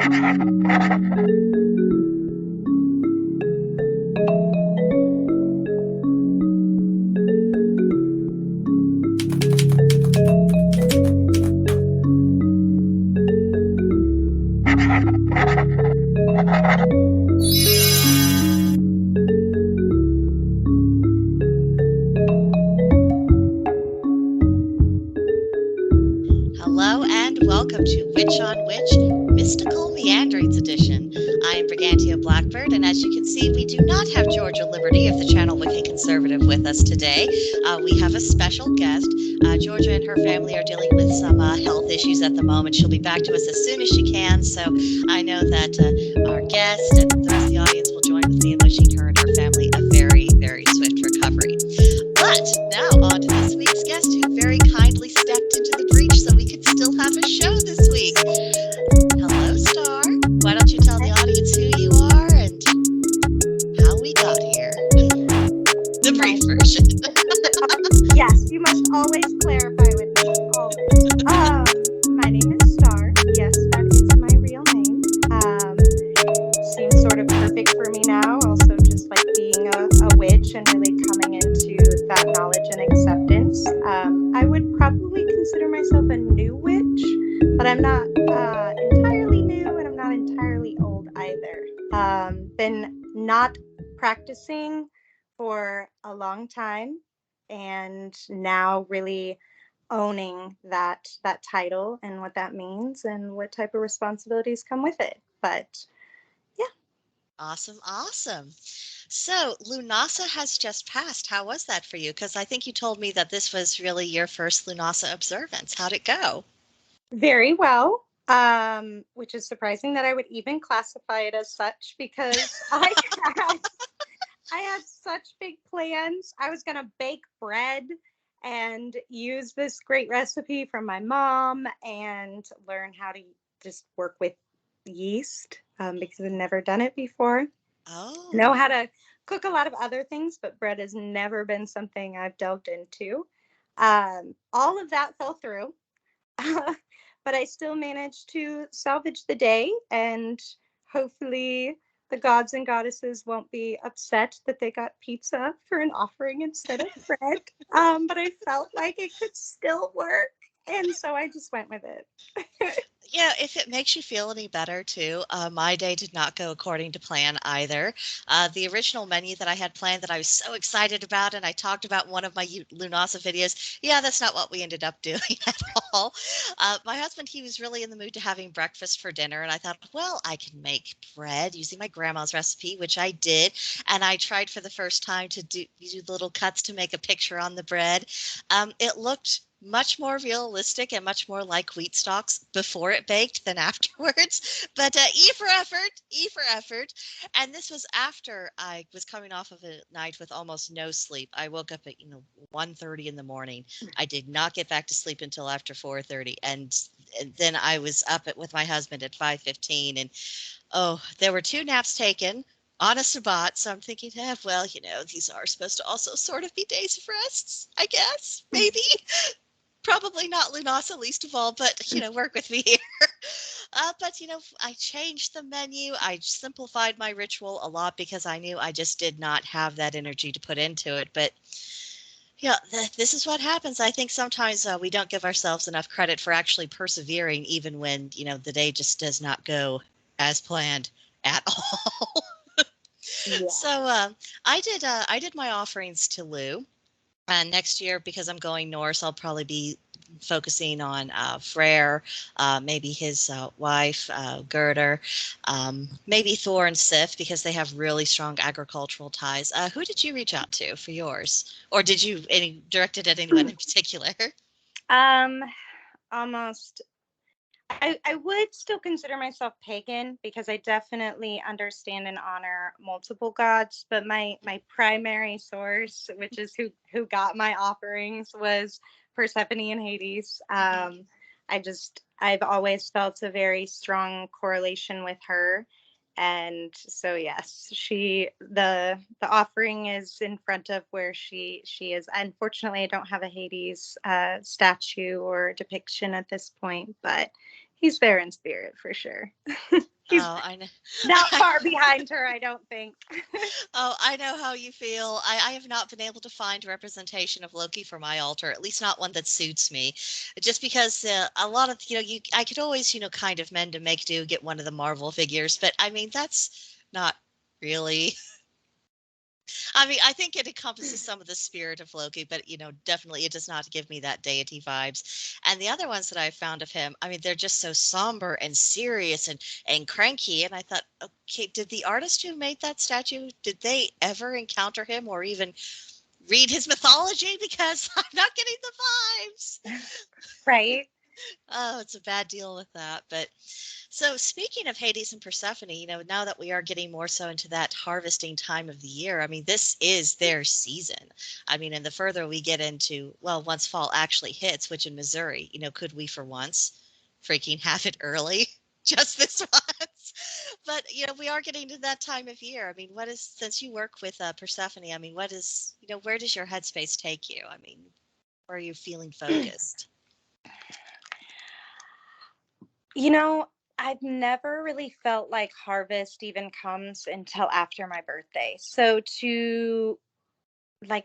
Hello and welcome to Witch on Witch Mystical Meanderings Edition. I am BrigantiaBlackbird, and as you can see, we do not have Georgia Liberty of the channel Wicked Conservative with us today. We have a special guest. Georgia and her family are dealing with some health issues at the moment. She'll be back to us as soon as she can, so I know that our guest and the rest of the audience will join with me in wishing her and her family a very, very swift recovery. But now on to this week's guest, who very kindly stepped into the breach so we could still have a show this week. Hello, Star. Why don't you tell the audience who you are and how we got here? The brief version. Yes, you must always clarify with me. Always. My name is Star. Yes, that is my real name. Seems sort of perfect for me now. Also, just like being a witch and really coming into that knowledge and acceptance. I would probably consider myself a new witch, but I'm not entirely new and I'm not entirely old either. Been not practicing for a long time and now really owning that title and what that means and what type of responsibilities come with it. But yeah. Awesome. So Lunasa has just passed. How was that for you? Because I think you told me that this was really your first Lunasa observance. How'd it go? Very well, which is surprising that I would even classify it as such because I had such big plans. I was going to bake bread and use this great recipe from my mom and learn how to just work with yeast because I've never done it before. Oh. Know how to cook a lot of other things, but bread has never been something I've delved into. All of that fell through, but I still managed to salvage the day, and hopefully the gods and goddesses won't be upset that they got pizza for an offering instead of bread. But I felt like it could still work, and so I just went with it. Yeah, if it makes you feel any better too, my day did not go according to plan either. The original menu that I had planned that I was so excited about, and I talked about in one of my Lunasa videos, yeah, that's not what we ended up doing at all. My husband, he was really in the mood to having breakfast for dinner, and I thought, well, I can make bread using my grandma's recipe, which I did, and I tried for the first time to do little cuts to make a picture on the bread. It looked much more realistic and much more like wheat stalks before it baked than afterwards. But E for effort. And this was after I was coming off of a night with almost no sleep. I woke up at 1:30 in the morning. I did not get back to sleep until after 4:30, and then I was up with my husband at 5:15, and there were 2 naps taken on a Sabbat. So I'm thinking, well, these are supposed to also sort of be days of rests, I guess, maybe. Probably not Lunasa, least of all, but, work with me here. But, I changed the menu. I simplified my ritual a lot because I knew I just did not have that energy to put into it. But, this is what happens. I think sometimes we don't give ourselves enough credit for actually persevering, even when, the day just does not go as planned at all. Yeah. So I did my offerings to Lou. Next year, because I'm going north, I'll probably be focusing on Freyr, maybe his wife, Gerder, maybe Thor and Sif, because they have really strong agricultural ties. Who did you reach out to for yours? Or did you directed at anyone in particular? Almost. I would still consider myself pagan because I definitely understand and honor multiple gods, but my primary source, which is who got my offerings, was Persephone and Hades. I've always felt a very strong correlation with her. And so yes, the offering is in front of where she is. Unfortunately, I don't have a Hades statue or depiction at this point, but he's there in spirit for sure. He's Oh, I know. not far behind her, I don't think. Oh, I know how you feel. I have not been able to find representation of Loki for my altar, at least not one that suits me. Just because a lot of, I could always, kind of mend and make do, get one of the Marvel figures, but I mean, that's not really. I mean, I think it encompasses some of the spirit of Loki, but definitely it does not give me that deity vibes. And the other ones that I found of him, I mean, they're just so somber and serious and cranky. And I thought, okay, did the artist who made that statue, did they ever encounter him or even read his mythology? Because I'm not getting the vibes. Right. Oh, it's a bad deal with that. But so speaking of Hades and Persephone, now that we are getting more so into that harvesting time of the year, I mean, this is their season. I mean, and the further we get into, well, once fall actually hits, which in Missouri, could we for once freaking have it early? Just this once. But, we are getting to that time of year. I mean, since you work with Persephone, I mean, where does your headspace take you? I mean, where are you feeling focused? I've never really felt like harvest even comes until after my birthday. So to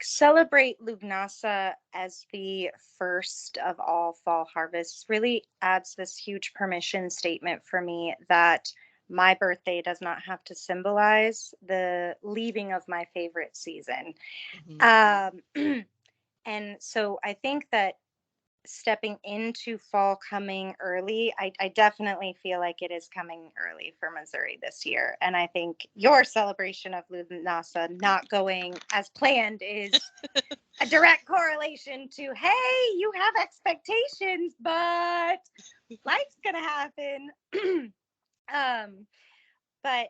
celebrate Lugnasa as the first of all fall harvests really adds this huge permission statement for me that my birthday does not have to symbolize the leaving of my favorite season. Hmm. Um, and so I think that stepping into fall coming early, I definitely feel like it is coming early for Missouri this year. And I think your celebration of Lunasa not going as planned is a direct correlation to, hey, you have expectations, but life's gonna happen. um, but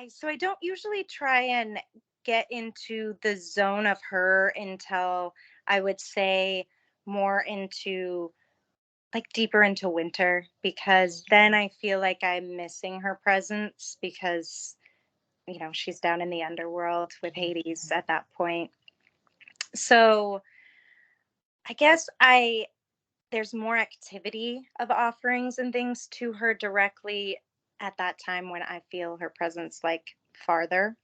so I don't usually try and get into the zone of her until I would say more into deeper into winter, because then I feel like I'm missing her presence because she's down in the underworld with Hades at that point. So I guess I there's more activity of offerings and things to her directly at that time when I feel her presence farther.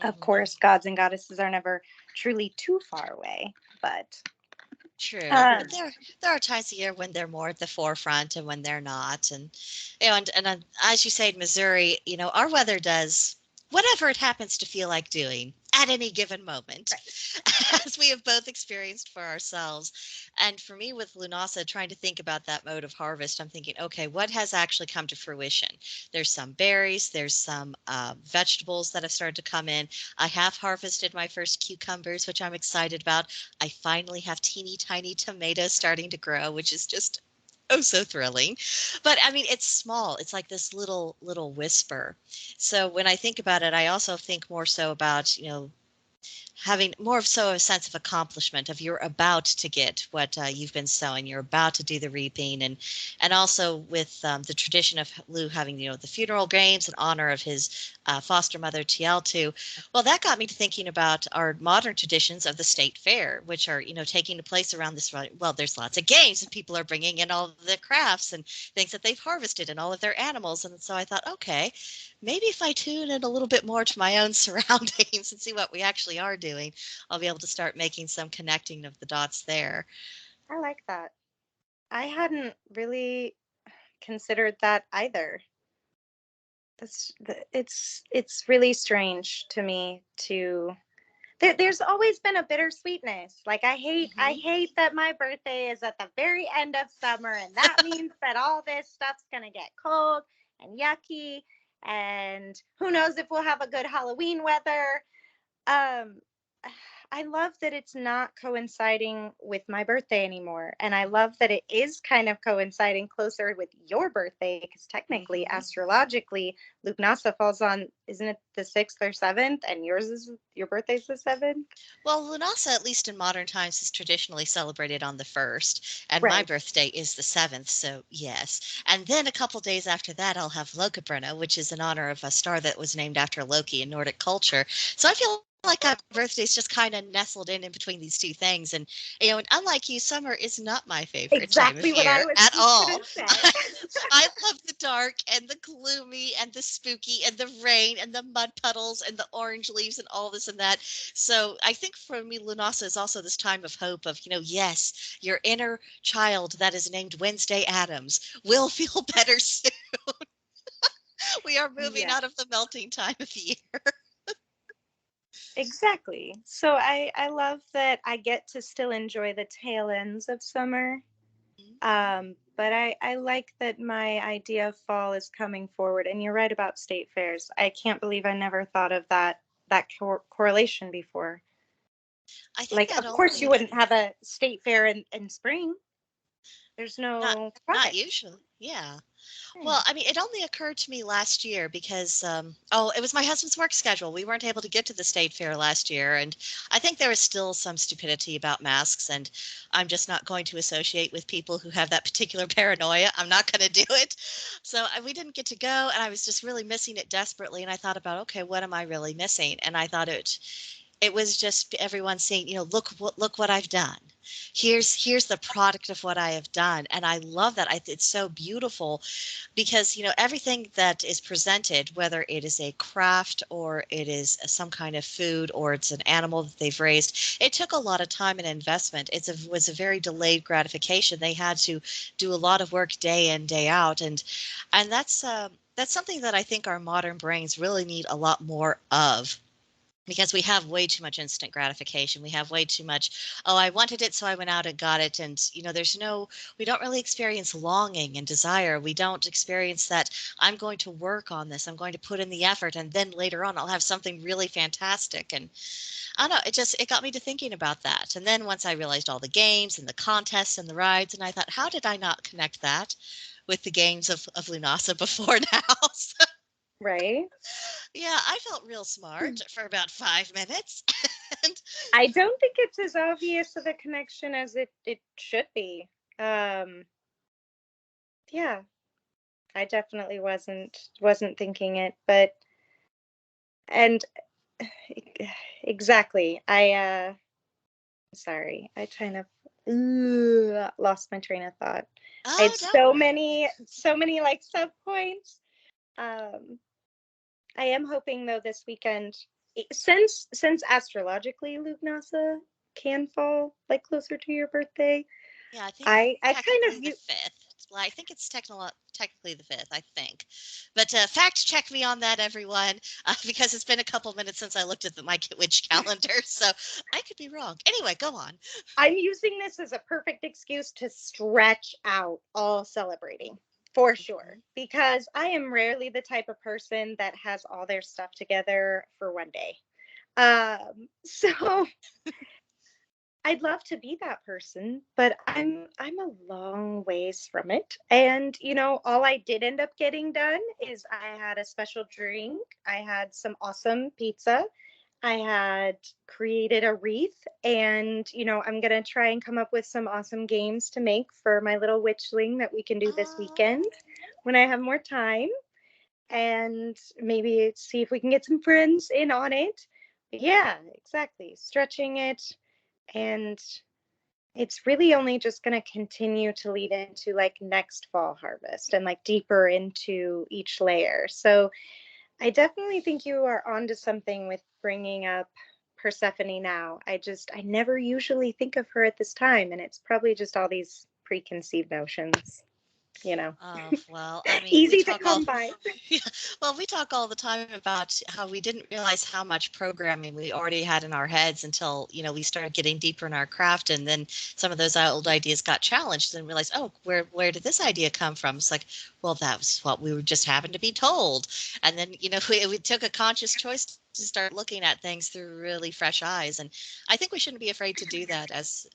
Of Hmm. course, gods and goddesses are never truly too far away, but True, um, but there are times a year when they're more at the forefront and when they're not, and as you say, in Missouri, our weather does whatever it happens to feel like doing at any given moment, right. as we have both experienced for ourselves. And for me, with Lunasa, trying to think about that mode of harvest, I'm thinking, okay, what has actually come to fruition? There's some berries, there's some vegetables that have started to come in. I have harvested my first cucumbers, which I'm excited about. I finally have teeny tiny tomatoes starting to grow, which is just oh so thrilling. But I mean, it's small. It's like this little whisper. So when I think about it, I also think more so about, having more so a sense of accomplishment of you're about to get what you've been sowing, you're about to do the reaping, and also with the tradition of Lou having the funeral games in honor of his foster mother Tialtu. Well, that got me to thinking about our modern traditions of the state fair, which are taking place around this. Well, there's lots of games and people are bringing in all of the crafts and things that they've harvested and all of their animals, and so I thought, okay, maybe if I tune in a little bit more to my own surroundings and see what we actually are doing, I'll be able to start making some connecting of the dots there. I like that. I hadn't really considered that either. It's really strange to me to there's always been a bittersweetness. I Hmm. hate that my birthday is at the very end of summer, and that means that all this stuff's gonna get cold and yucky, and who knows if we'll have a good Halloween weather. um I love that it's not coinciding with my birthday anymore, and I love that it is kind of coinciding closer with your birthday, because technically Hmm. astrologically Lugnasa falls on, isn't it the 6th or 7th, and your birthday's the 7th? Well, Lunasa, at least in modern times, is traditionally celebrated on the 1st, and my Right. birthday is the 7th, so yes. And then a couple days after that, I'll have Lokabrunna, which is in honor of a star that was named after Loki in Nordic culture. So I feel like my birthday is just kind of nestled in between these two things. And, and unlike you, summer is not my favorite time of Exactly what I year was at just all. gonna say. I love the dark and the gloomy and the spooky and the rain and the mud puddles and the orange leaves and all this and that. So I think for me, Lunasa is also this time of hope of, yes, your inner child that is named Wednesday Adams will feel better soon. We are moving Yeah, out of the melting time of year. exactly. So I love that I get to still enjoy the tail ends of summer. But I like that my idea of fall is coming forward. And you're right about state fairs. I can't believe I never thought of that correlation before. I think Like, that of course, you only wouldn't have a state fair in spring. There's not no not product. usually. Yeah. Yeah. Well, I mean, it only occurred to me last year because, oh, it was my husband's work schedule. We weren't able to get to the state fair last year, and I think there was still some stupidity about masks, and I'm just not going to associate with people who have that particular paranoia. I'm not going to do it. So we didn't get to go, and I was just really missing it desperately. And I thought about, okay, what am I really missing? And I thought it was just everyone saying, look what I've done. Here's the product of what I have done, and I love that. It's so beautiful because everything that is presented, whether it is a craft or it is some kind of food or it's an animal that they've raised, it took a lot of time and investment. Was a very delayed gratification. They had to do a lot of work day in, day out, and that's something that I think our modern brains really need a lot more of, because we have way too much instant gratification. We have way too much, oh, I wanted it, so I went out and got it. And, we don't really experience longing and desire. We don't experience that I'm going to work on this, I'm going to put in the effort, and then later on I'll have something really fantastic. And I don't know, it got me to thinking about that. And then once I realized all the games and the contests and the rides, and I thought, how did I not connect that with the games of Lunasa before now? So, Right. yeah, I felt real smart for about 5 minutes. And I don't think it's as obvious of a connection as it should be. Um, yeah, I definitely wasn't thinking it, but and exactly. Sorry, I kind of lost my train of thought. I oh, had don't worry. so many like sub points. Um, I am hoping though this weekend, since astrologically Lugnasa can fall like closer to your birthday, Yeah, I think I kind technically of the you fifth. Well, I think it's technically the fifth, I think. But fact check me on that, everyone, because it's been a couple minutes since I looked at my witch calendar, so I could be wrong. Anyway, go on. I'm using this as a perfect excuse to stretch out all celebrating for sure Mhm. because I am rarely the type of person that has all their stuff together for one day. So I'd love to be that person, but I'm a long ways from it. And all I did end up getting done is I had a special drink, I had some awesome pizza, I had created a wreath, and I'm going to try and come up with some awesome games to make for my little witchling that we can do this weekend Oh, when I have more time, and maybe see if we can get some friends in on it. But yeah, exactly. Stretching it, and it's really only just going to continue to lead into like next fall harvest and like deeper into each layer. So I definitely think you are onto something with bringing up Persephone now. I never usually think of her at this time, and it's probably just all these preconceived notions, you know. oh, well, I mean, we Easy to talk all come by. yeah, well, we talk all the time about how we didn't realize how much programming we already had in our heads until, we started getting deeper in our craft, and then some of those old ideas got challenged and realized, oh, where did this idea come from? It's like, well, that was what we were just happened to be told. And then, we took a conscious choice to start looking at things through really fresh eyes. And I think we shouldn't be afraid to do that as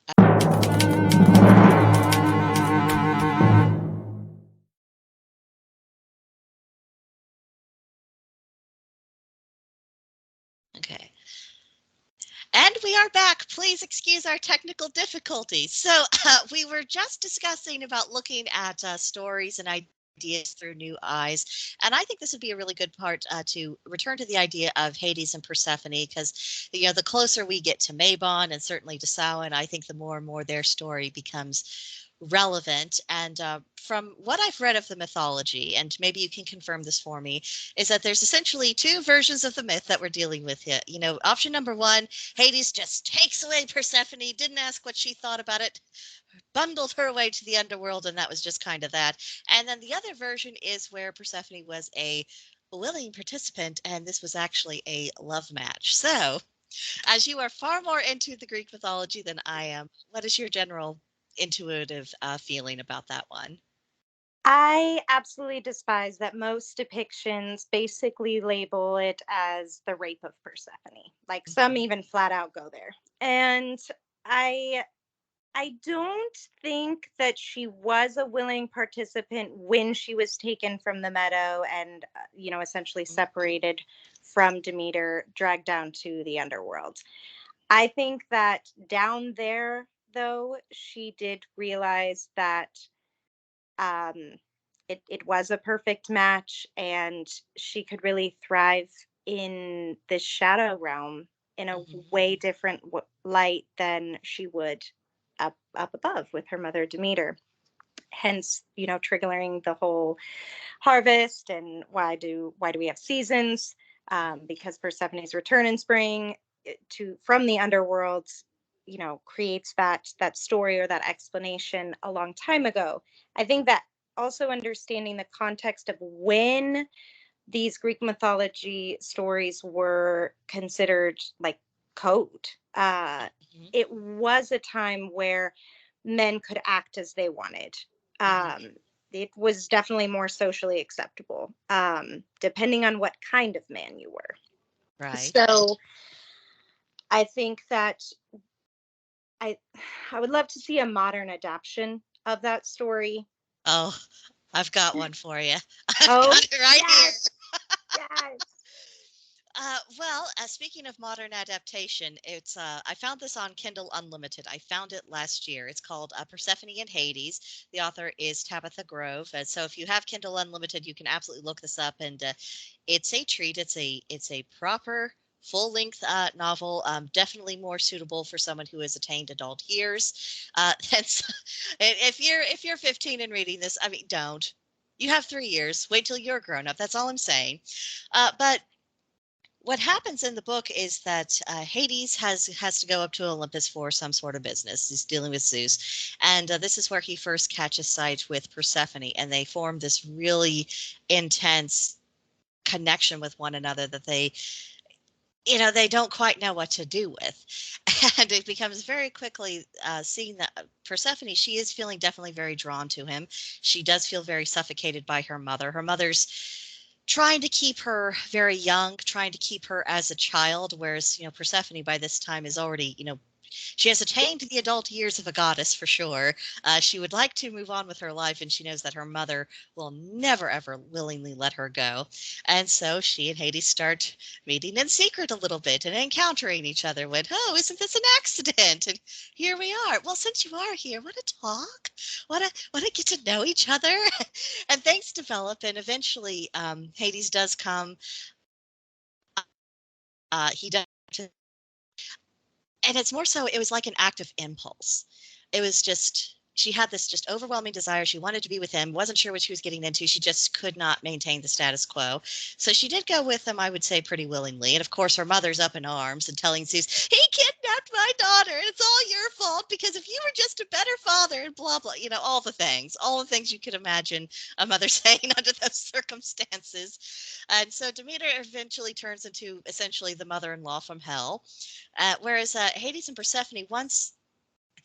okay. And we are back. Please excuse our technical difficulties. So we were just discussing about looking at stories and ideas ideas through new eyes. And I think this would be a really good part to return to the idea of Hades and Persephone, because the closer we get to Mabon and certainly to Samhain, I think the more and more their story becomes relevant. And from what I've read of the mythology, and maybe you can confirm this for me, is that there's essentially two versions of the myth that we're dealing with here. Option number one, Hades just takes away Persephone, didn't ask what she thought about it, bundled her away to the underworld, and that was just kind of that. And then the other version is where Persephone was a willing participant, and this was actually a love match. So, as you are far more into the Greek mythology than I am, what is your general intuitive feeling about that one? I absolutely despise that most depictions basically label it as the rape of Persephone. Like some Mhm. even flat out go there. And I I don't think that she was a willing participant when she was taken from the meadow and essentially separated from Demeter, dragged down to the underworld. I think that down there though, she did realize that um, it was a perfect match, and she could really thrive in this shadow realm in a Mhm. way different light than she would up above with her mother Demeter. Hence, triggering the whole harvest and why do we have seasons? Because Persephone's return in spring to from the underworld, creates that story or that explanation a long time ago. I think that also understanding the context of when these Greek mythology stories were considered like code. Mhm. It was a time where men could act as they wanted. Mhm. It was definitely more socially acceptable, depending on what kind of man you were. Right. So I think that I I would love to see a modern adaptation of that story. Oh, I've got one for you. I've Oh, got it right here. yes, yes. Well, speaking of modern adaptation, it's I found this on Kindle Unlimited. I found it last year. It's called Persephone and Hades. The author is Tabitha Grove. So if you have Kindle Unlimited, you can absolutely look this up, and it's a treat. It's a proper full length novel. Definitely more suitable for someone who has attained adult years. And so, if you're 15 and reading this, I mean, don't. You have 3 years. Wait till you're grown up. That's all I'm saying. But what happens in the book is that Hades has to go up to Olympus for some sort of business. He's dealing with Zeus, and this is where he first catches sight with Persephone, and they form this really intense connection with one another that they don't quite know what to do with. And it becomes very quickly seen that Persephone, she is feeling definitely very drawn to him. She does feel very suffocated by her mother. Her mother's trying to keep her very young, trying to keep her as a child, whereas, Persephone by this time is already, she has attained the adult years of a goddess for sure. She would like to move on with her life, and she knows that her mother will never, ever willingly let her go. And so she and Hades start meeting in secret a little bit and encountering each other when, oh, isn't this an accident? And here we are. Well, since you are here, want to talk? Want to get to know each other? And things develop, and eventually Hades does come. He does, and it's more so it was like an act of impulse. It was just she had this just overwhelming desire. She wanted to be with him, wasn't sure what she was getting into. She just could not maintain the status quo. So she did go with him, I would say, pretty willingly. And of course, her mother's up in arms and telling Zeus, he kidnapped my daughter. And it's all your fault because if you were just a better father and blah, blah, all the things you could imagine a mother saying under those circumstances. And so Demeter eventually turns into essentially the mother in law from hell. Whereas Hades and Persephone, once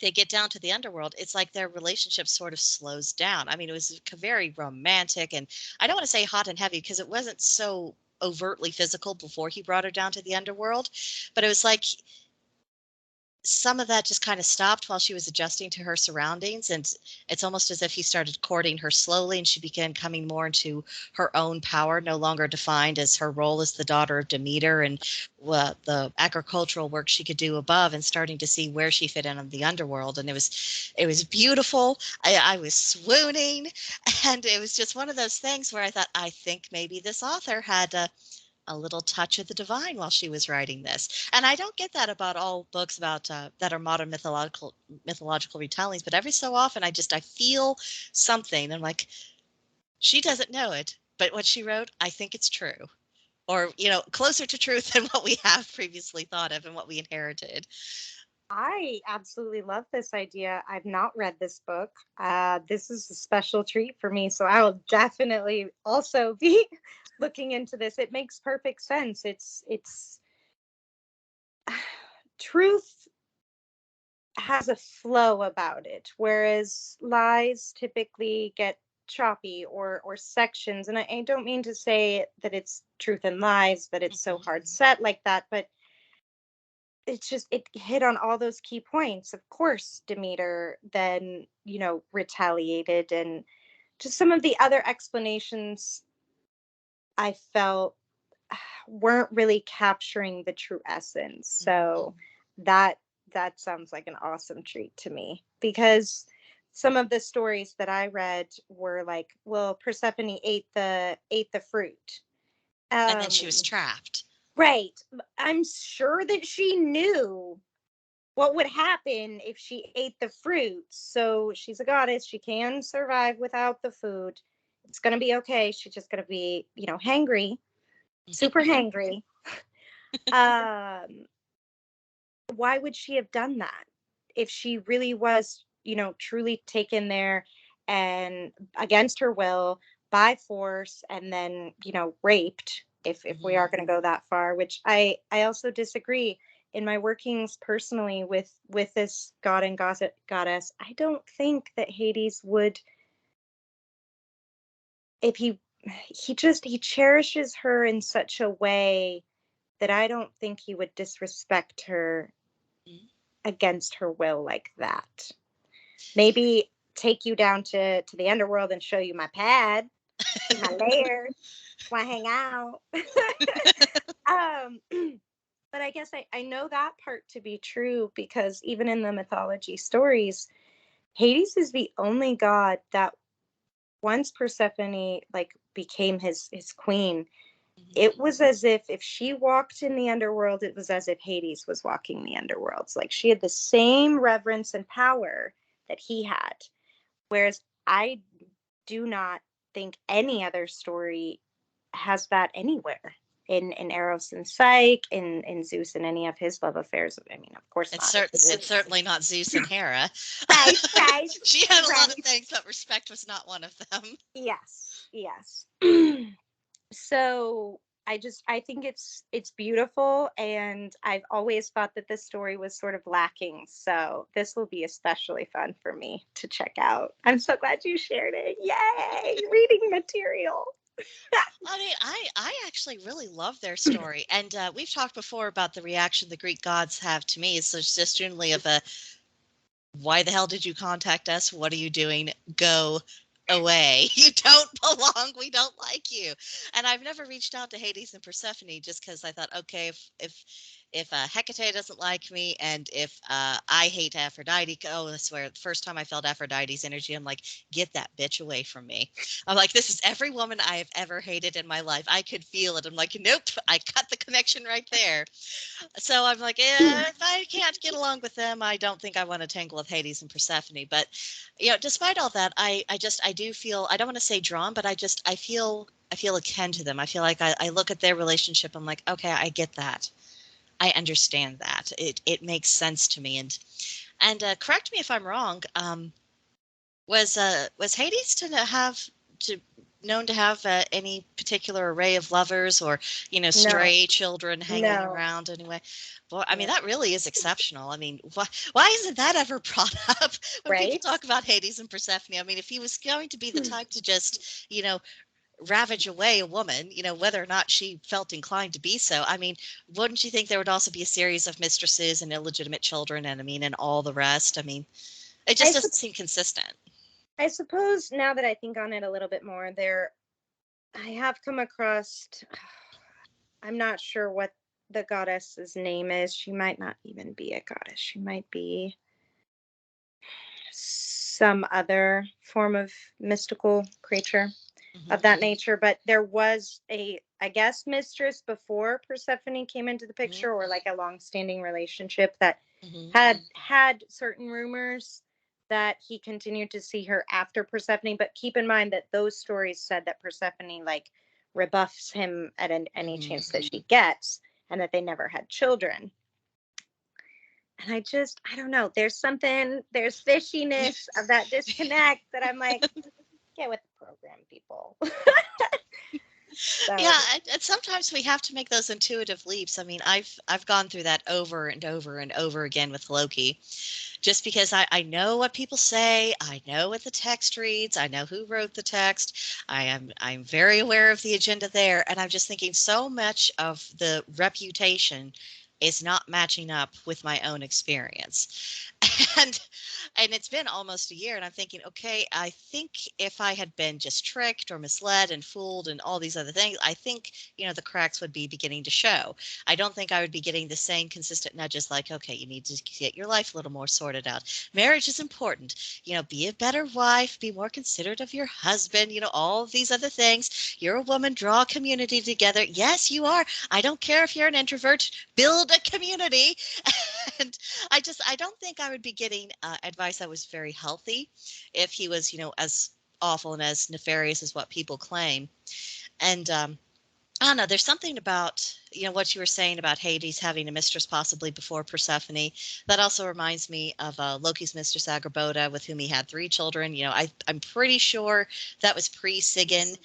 they get down to the underworld, it's like their relationship sort of slows down. I mean, it was very romantic, and I don't want to say hot and heavy because it wasn't so overtly physical before he brought her down to the underworld, but it was like some of that just kind of stopped while she was adjusting to her surroundings, and it's almost as if he started courting her slowly, and she began coming more into her own power, no longer defined as her role as the daughter of Demeter and the agricultural work she could do above, and starting to see where she fit in the underworld. And it was beautiful. I was swooning, and it was just one of those things where I thought, I think maybe this author had a little touch of the divine while she was writing this. And I don't get that about all books about that are modern mythological retellings, but every so often I feel something. I'm like, she doesn't know it, but what she wrote, I think it's true. Or, closer to truth than what we have previously thought of and what we inherited. I absolutely love this idea. I've not read this book. This is a special treat for me, so I will definitely also be looking into this. It makes perfect sense. It's truth has a flow about it, whereas lies typically get choppy or sections. And I don't mean to say that it's truth and lies, that it's so hard set like that, but it's just it hit on all those key points. Of course, Demeter then, retaliated, and just some of the other explanations I felt weren't really capturing the true essence. So that that sounds like an awesome treat to me, because some of the stories that I read were like, well, Persephone ate the fruit. And then she was Um, trapped. right. I'm sure that she knew what would happen if she ate the fruit. So she's a goddess. She can survive without the food. It's going to be okay. She's just going to be, hangry, super hangry. Um, why would she have done that if she really was, truly taken there and against her will by force, and then, raped, if we are going to go that far, which I also disagree in my workings personally with this god and goddess. I don't think that Hades would, if he cherishes her in such a way that I don't think he would disrespect her against her will like that. Maybe take you down to the underworld and show you my pad, see my lair, want to hang out. um, but I guess I know that part to be true, because even in the mythology stories, Hades is the only god that, once Persephone like became his queen, it was as if she walked in the underworld, it was as if Hades was walking the underworld. It's like she had the same reverence and power that he had. Whereas I do not think any other story has that anywhere. In Eros and Psyche, in Zeus and any of his love affairs. I mean, of course It's, not. cer- it's certainly not Zeus and Hera. Right, right, She had a lot of right. things, but respect was not one of them. Yes, yes. So I think it's beautiful, and I've always thought that this story was sort of lacking. So this will be especially fun for me to check out. I'm so glad you shared it. Yay! Reading material. I mean, I actually really love their story. And we've talked before about the reaction the Greek gods have to me. It's just generally of a, why the hell did you contact us? What are you doing? Go away. You don't belong. We don't like you. And I've never reached out to Hades and Persephone, just because I thought, okay, if Hecate doesn't like me, and if I hate Aphrodite, oh, I swear, the first time I felt Aphrodite's energy, I'm like, get that bitch away from me. I'm like, this is every woman I have ever hated in my life. I could feel it. I'm like, nope, I cut the connection right there. So I'm like, if I can't get along with them, I don't think I want to tangle with Hades and Persephone. But, despite all that, I do feel, I don't want to say drawn, but I feel akin to them. I feel like I look at their relationship. I'm like, okay, I get that. I understand that. It makes sense to me. And correct me if I'm wrong. Was Hades to known to have any particular array of lovers, or No, stray children hanging no, around anyway? Well, I mean, no. that really is exceptional. I mean, why isn't that ever brought up when people Right? talk about Hades and Persephone? I mean, if he was going to be the type to just ravage away a woman, whether or not she felt inclined to be so. I mean, wouldn't you think there would also be a series of mistresses and illegitimate children and and all the rest? I mean, it I, just sup- doesn't seem consistent. I suppose now that I think on it a little bit more, I have come across, I'm not sure what the goddess's name is. She might not even be a goddess. She might be some other form of mystical creature of that nature. But there was I guess, mistress before Persephone came into the Hmm. picture, or like a long-standing relationship that Hmm. had certain rumors that he continued to see her after Persephone. But keep in mind that those stories said that Persephone like rebuffs him at any Hmm. chance that she gets, and that they never had children. And I don't know. There's fishiness of that disconnect that I'm like, get with the program, people. So, Yeah, and sometimes we have to make those intuitive leaps. I mean, I've gone through that over and over and over again with Loki, just because I know what people say, I know what the text reads, I know who wrote the text. I'm very aware of the agenda there, and I'm just thinking so much of the reputation is not matching up with my own experience. And it's been almost a year, and I'm thinking, okay, I think if I had been just tricked or misled and fooled and all these other things, I think, the cracks would be beginning to show. I don't think I would be getting the same consistent nudges like, okay, you need to get your life a little more sorted out. Marriage is important. Be a better wife, be more considerate of your husband, all of these other things. You're a woman, draw a community together. Yes, you are. I don't care if you're an introvert, build a community. And I don't think I would be getting advice that was very healthy if he was, as awful and as nefarious as what people claim. And I don't know. There's something about, what you were saying about Hades having a mistress possibly before Persephone. That also reminds me of Loki's mistress Agraboda, with whom he had 3 children. I'm pretty sure that was pre-Sigyn.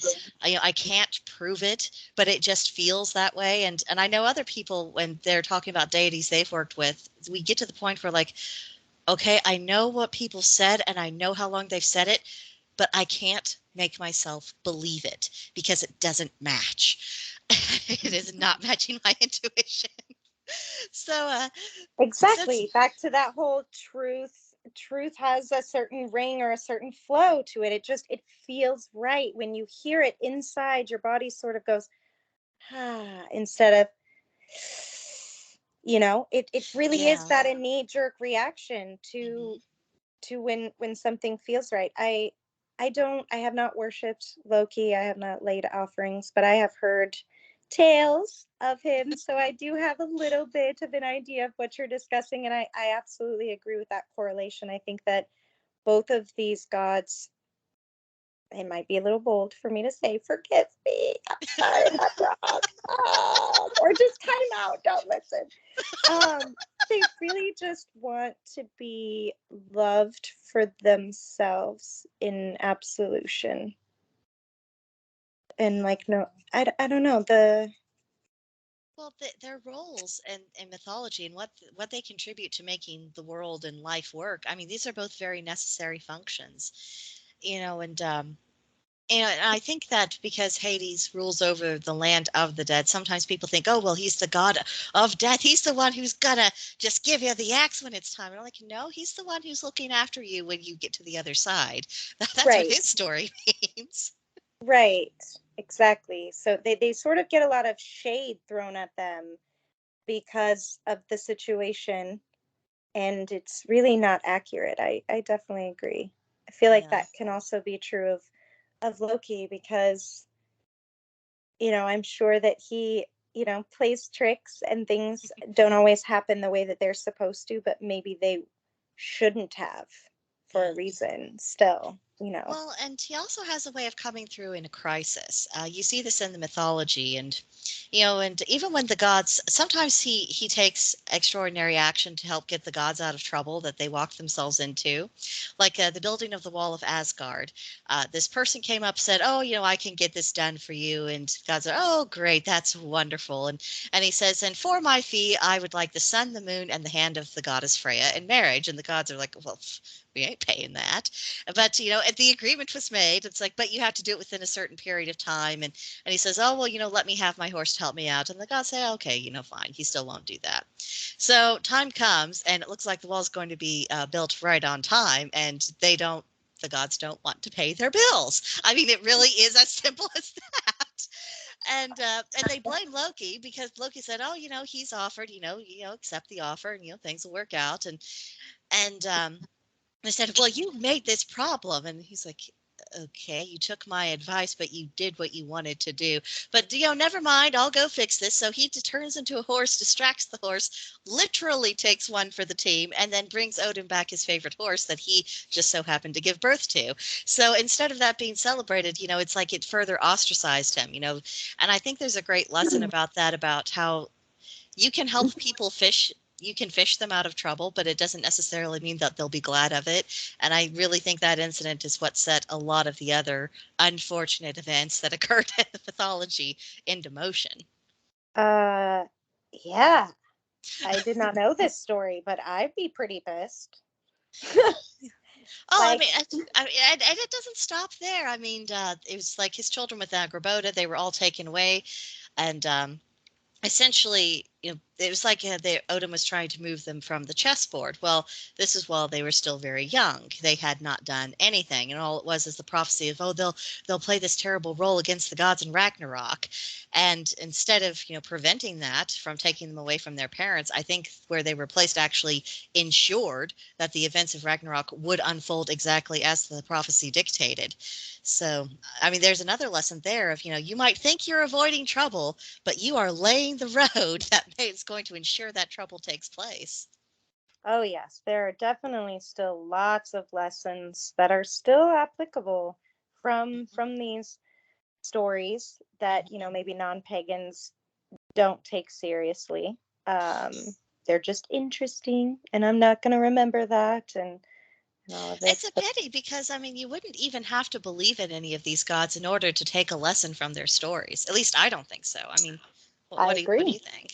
I can't prove it, but it just feels that way. And I know other people, when they're talking about deities they've worked with, we get to the point where like, okay, I know what people said and I know how long they've said it, but I can't make myself believe it because it doesn't match. It is not matching my intuition. So, since exactly. Back to that whole truth has a certain ring or a certain flow to it. It feels right when you hear it inside. Your body sort of goes, ah, instead of, it really is yeah, that innate jerk reaction hmm, to when something feels right. I have not worshipped Loki. I have not laid offerings, but I have heard tales of him. So I do have a little bit of an idea of what you're discussing. And I absolutely agree with that correlation. I think that both of these gods, it might be a little bold for me to say, forgive me. I'm sorry if I'm wrong. Or just time out. Don't listen. Um, they really just want to be loved for themselves in absolution. And like, no, I don't know. well, their roles in mythology and what they contribute to making the world and life work. I mean, these are both very necessary functions, and I think that because Hades rules over the land of the dead, sometimes people think, oh, well, he's the god of death. He's the one who's gonna just give you the axe when it's time. And I'm like, no, he's the one who's looking after you when you get to the other side. That's what Right, his story means. right, exactly. So they sort of get a lot of shade thrown at them because of the situation, and it's really not accurate. I definitely agree. I feel like Yeah. that can also be true of Loki, because I'm sure that he, plays tricks and things don't always happen the way that they're supposed to, but maybe they shouldn't have for Yeah. a reason still. Well, and he also has a way of coming through in a crisis. You see this in the mythology, and even when the gods, sometimes he takes extraordinary action to help get the gods out of trouble that they walk themselves into, like the building of the wall of Asgard. This person came up, said, "Oh, I can get this done for you," and God said, "Oh, great, that's wonderful." And he says, "And for my fee, I would like the sun, the moon, and the hand of the goddess Freya in marriage." And the gods are like, "Well, we ain't paying that. But, the agreement was made. It's like, but you have to do it within a certain period of time. And he says, oh, well, let me have my horse to help me out. And the gods say, okay, fine. He still won't do that. So time comes, and it looks like the wall's going to be built right on time, and the gods don't want to pay their bills. I mean, it really is as simple as that. And they blame Loki because Loki said, "Oh, he's offered, accept the offer, and things will work out." And they said, "Well, you made this problem," and he's like, "Okay, you took my advice, but you did what you wanted to do. But never mind, I'll go fix this." So he turns into a horse, distracts the horse, literally takes one for the team, and then brings Odin back his favorite horse that he just so happened to give birth to. So instead of that being celebrated, it's like it further ostracized him. And I think there's a great lesson about that, about how you can help people fish. You can fish them out of trouble, but it doesn't necessarily mean that they'll be glad of it. And I really think that incident is what set a lot of the other unfortunate events that occurred in the mythology into motion. Yeah. I did not know this story, but I'd be pretty pissed. Oh, I Like, mean, and it doesn't stop there. I mean, it was like his children with Agrabota, they were all taken away. And essentially, it was like Odin was trying to move them from the chessboard. Well, this is while they were still very young. They had not done anything, and all it was is the prophecy of, oh, they'll play this terrible role against the gods in Ragnarok. And instead of preventing that from taking them away from their parents, I think where they were placed actually ensured that the events of Ragnarok would unfold exactly as the prophecy dictated. So, I mean, there's another lesson there of, you might think you're avoiding trouble, but you are laying the road that is going to ensure that trouble takes place. oh yes, there are definitely still lots of lessons that are still applicable from these stories that, maybe non-pagans don't take seriously. Um, they're just interesting, and I'm not going to remember that and all of It's this. a But pity because, I mean, you wouldn't even have to believe in any of these gods in order to take a lesson from their stories. At least I don't think so. I mean, I what do agree. you think?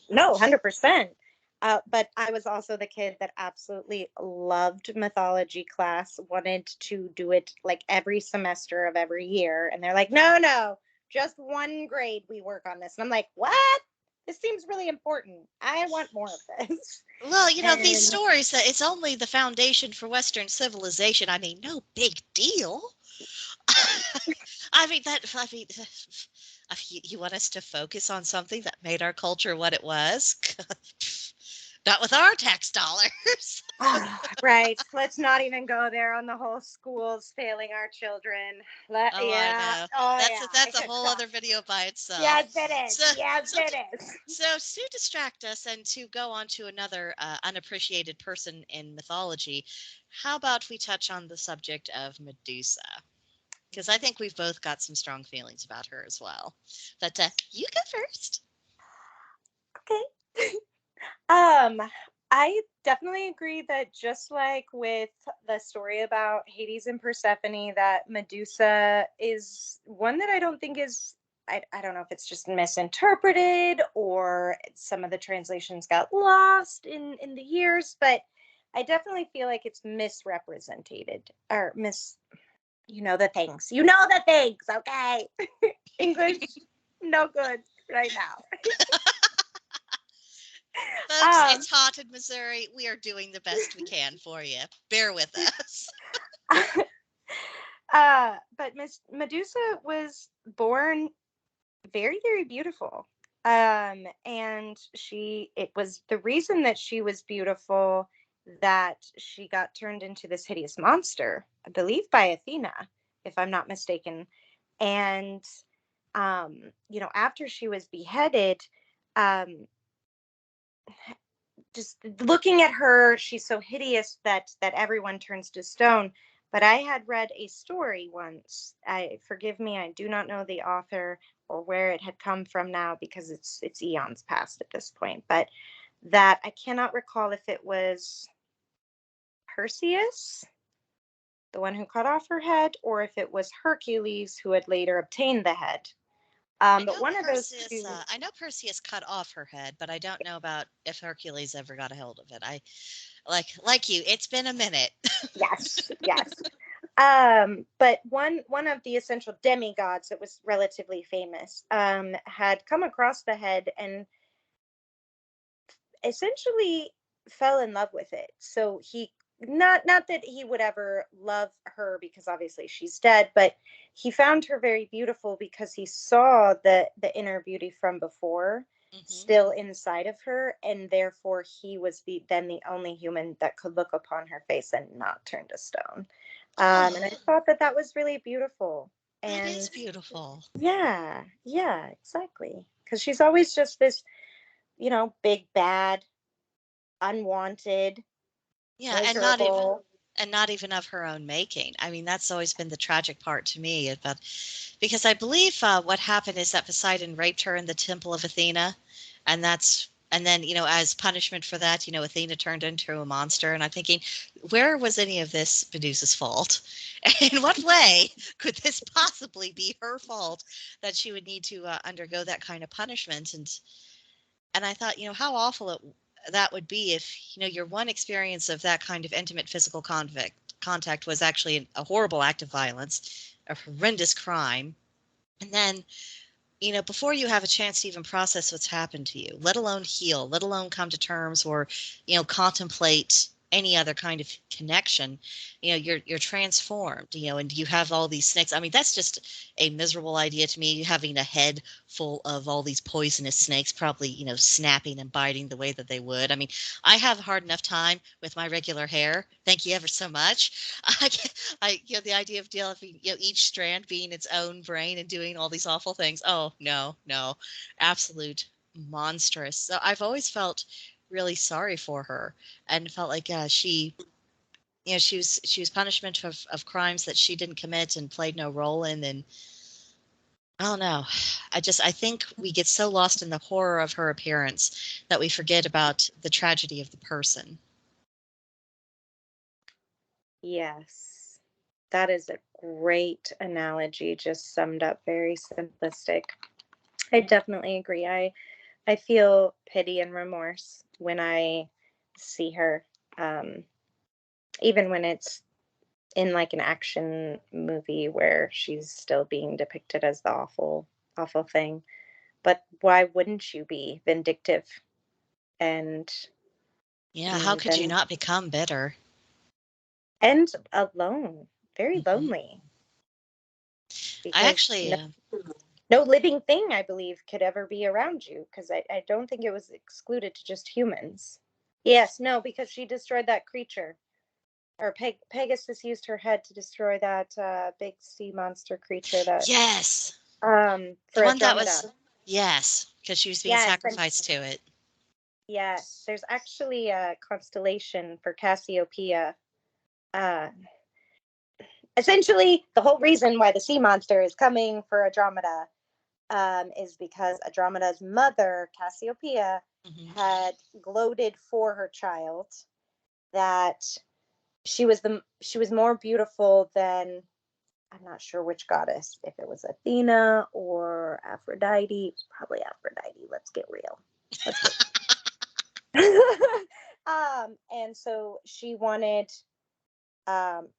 No, 100%. But I was also the kid that absolutely loved mythology class, wanted to do it like every semester of every year. And they're like, no, no, just one grade we work on this. And I'm like, what? This seems really important. I want more of this. Well, these And stories, that it's only the foundation for Western civilization. I mean, no big deal. You want us to focus on something that made our culture what it was? Not with our tax dollars. right, let's not even go there on the whole schools failing our children. Oh, I Yeah, know. oh That's yeah, I that's a could whole talk. other video by itself. Yes, it is. So, Yes, so, it is. so to distract us and to go on to another unappreciated person in mythology, how about we touch on the subject of Medusa? Because I think we've both got some strong feelings about her as well. But you go first. Okay. Um, I definitely agree that just like with the story about Hades and Persephone, that Medusa is one that I don't think is, I don't know if it's just misinterpreted or some of the translations got lost in the years, but I definitely feel like it's misrepresented or the things. You know the things, okay? English, no good right now. Folks, it's hot in Missouri. We are doing the best we can for you. Bear with us. But Miss Medusa was born very, very beautiful. And it was the reason that she was beautiful that she got turned into this hideous monster, I believe by Athena, if I'm not mistaken. And, after she was beheaded, um, just looking at her, she's so hideous that everyone turns to stone. But I had read a story once. I forgive me, I do not know the author or where it had come from now because it's eons past at this point. But that I cannot recall if it was Perseus, the one who cut off her head, or if it was Hercules who had later obtained the head. But one of those two, I know Perseus cut off her head, but I don't know about if Hercules ever got a hold of it. I like you. It's been a minute. yes, yes. But one of the essential demigods that was relatively famous had come across the head and essentially fell in love with it. So he not that he would ever love her because obviously she's dead, but he found her very beautiful because he saw the inner beauty from before Hmm. still inside of her, and therefore he was the only human that could look upon her face and not turn to stone. And I Oh, thought that that was really beautiful. that is And beautiful. yeah, yeah, exactly. Because she's always just this, big bad, unwanted, Yeah, miserable. and not even of her own making. I mean, that's always been the tragic part to me about because I believe what happened is that Poseidon raped her in the temple of Athena, and then as punishment for that, Athena turned into a monster. And I'm thinking, where was any of this Medusa's fault? In what way could this possibly be her fault that she would need to undergo that kind of punishment? And I thought, how awful that would be if, your one experience of that kind of intimate physical contact was actually a horrible act of violence, a horrendous crime. And then, before you have a chance to even process what's happened to you, let alone heal, let alone come to terms or, contemplate any other kind of connection, you're transformed, and you have all these snakes. I mean, that's just a miserable idea to me, having a head full of all these poisonous snakes, probably, snapping and biting the way that they would. I mean, I have a hard enough time with my regular hair. Thank you ever so much. The idea of developing, each strand being its own brain and doing all these awful things. Oh, no, no, absolute monstrous. So I've always felt really sorry for her and felt like she was punishment of crimes that she didn't commit and played no role in. And I don't know. I think we get so lost in the horror of her appearance that we forget about the tragedy of the person. Yes. That is a great analogy, just summed up very simplistic. I definitely agree. I feel pity and remorse when I see her. Um, Even when it's in like an action movie where she's still being depicted as the awful thing. But why wouldn't you be vindictive and Yeah, how could you then not become bitter? and alone, very Hmm. lonely, I because actually, no living thing, I believe, could ever be around you, because I don't think it was excluded to just humans. Yes, no, because she destroyed that creature. Or Pegasus used her head to destroy that big sea monster creature that yes, the for one that was, Andromeda. yes, because she was being Yes, and sacrificed to it. yes, there's actually a constellation for Cassiopeia. Uh, Essentially, the whole reason why the sea monster is coming for Andromeda is because Andromeda's mother, Cassiopeia, Hmm. had gloated for her child that she was more beautiful than, I'm not sure which goddess, if it was Athena or Aphrodite. It was probably Aphrodite. Let's get real. Let's get and so she wanted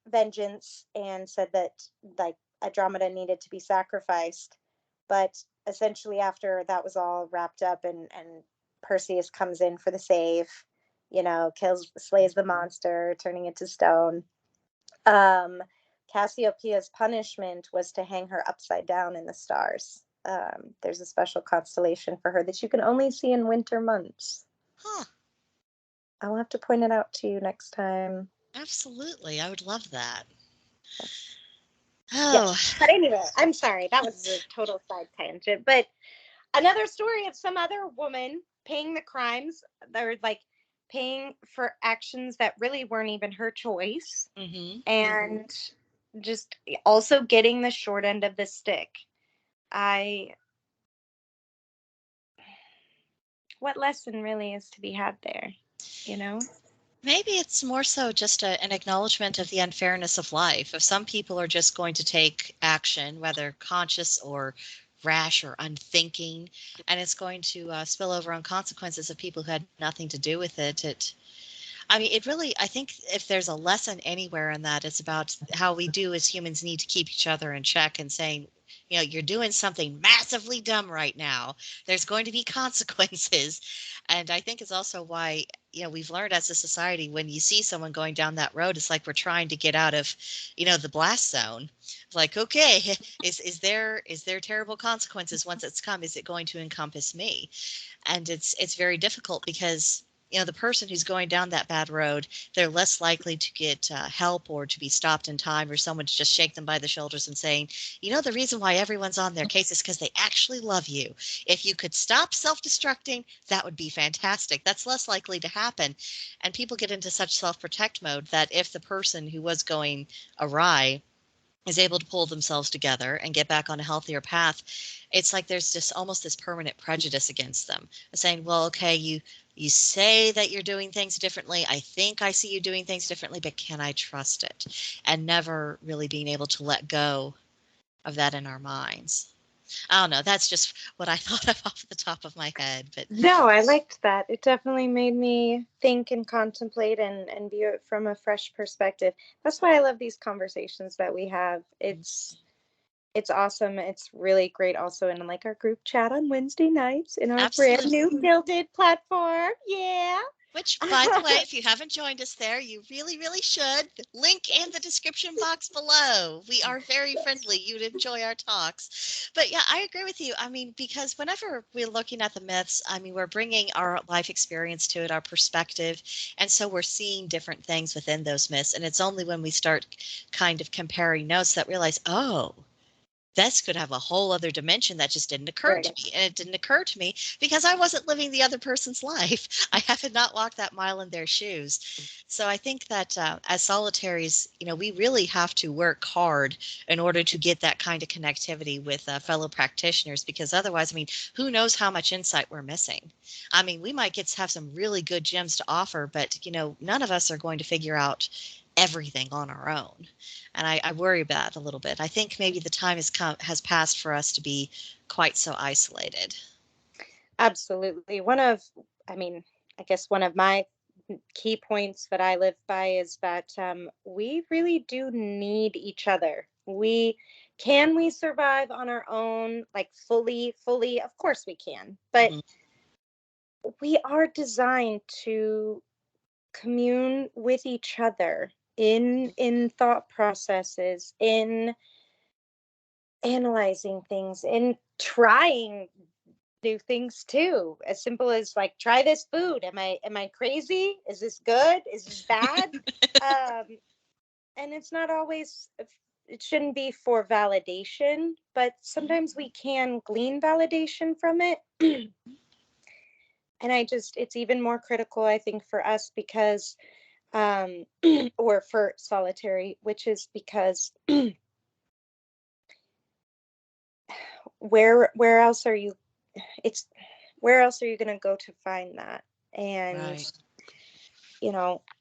vengeance and said that like Andromeda needed to be sacrificed. But essentially, after that was all wrapped up and Perseus comes in for the save, slays the monster, turning it to stone. Um, Cassiopeia's punishment was to hang her upside down in the stars. There's a special constellation for her that you can only see in winter months. Huh, I'll have to point it out to you next time. absolutely. I would love that. Yeah. Oh, But anyway, I'm sorry. That was a total side tangent. But another story of some other woman paying the crimes, or like paying for actions that really weren't even her choice, hmm. and just also getting the short end of the stick. I What lesson really is to be had there, you know? Maybe it's more so just an acknowledgement of the unfairness of life. If some people are just going to take action, whether conscious or rash or unthinking, and it's going to spill over on consequences of people who had nothing to do with it. I mean, it really, I think if there's a lesson anywhere in that, it's about how we do as humans need to keep each other in check and saying, you're doing something massively dumb right now. There's going to be consequences. And I think it's also why, we've learned as a society when you see someone going down that road, it's like we're trying to get out of, the blast zone. Like, okay, is there terrible consequences once it's come? Is it going to encompass me? And it's very difficult because the person who's going down that bad road, they're less likely to get help or to be stopped in time, or someone to just shake them by the shoulders and saying, the reason why everyone's on their case is because they actually love you. If you could stop self-destructing, that would be fantastic. That's less likely to happen. And people get into such self-protect mode that if the person who was going awry is able to pull themselves together and get back on a healthier path, it's like there's just almost this permanent prejudice against them, saying, well, okay, you say that you're doing things differently. I think I see you doing things differently, but can I trust it? And never really being able to let go of that in our minds. I don't know. That's just what I thought of off the top of my head. But No, I liked that. It definitely made me think and contemplate and view it from a fresh perspective. That's why I love these conversations that we have. It's awesome. It's really great also in like our group chat on Wednesday nights in our brand absolutely. new builded platform. Yeah. Which, by the way, if you haven't joined us there, you really, really should. Link in the description box below. We are very friendly. You'd enjoy our talks. But yeah, I agree with you. I mean, because whenever we're looking at the myths, I mean, we're bringing our life experience to it, our perspective. And so we're seeing different things within those myths. And it's only when we start kind of comparing notes that realize, oh, this could have a whole other dimension that just didn't occur to Right. me. And it didn't occur to me because I wasn't living the other person's life. I haven't not walked that mile in their shoes. So I think that as solitaries, we really have to work hard in order to get that kind of connectivity with fellow practitioners, because otherwise, I mean, who knows how much insight we're missing? I mean, we might get to have some really good gems to offer, but, none of us are going to figure out everything on our own. And I worry about it a little bit. I think maybe the time has passed for us to be quite so isolated. Absolutely. I mean, I guess one of my key points that I live by is that we really do need each other. We survive on our own, like fully, of course we can, but Mhm. we are designed to commune with each other in thought processes, in analyzing things, in trying new things too, as simple as like try this food. Am I crazy? Is this good? Is this bad? um and it's not always, it shouldn't be for validation, but sometimes we can glean validation from it. And it's even more critical, I think, for us because um or for solitary, which is because where else are you, it's where else are you going to go to find that? And Right.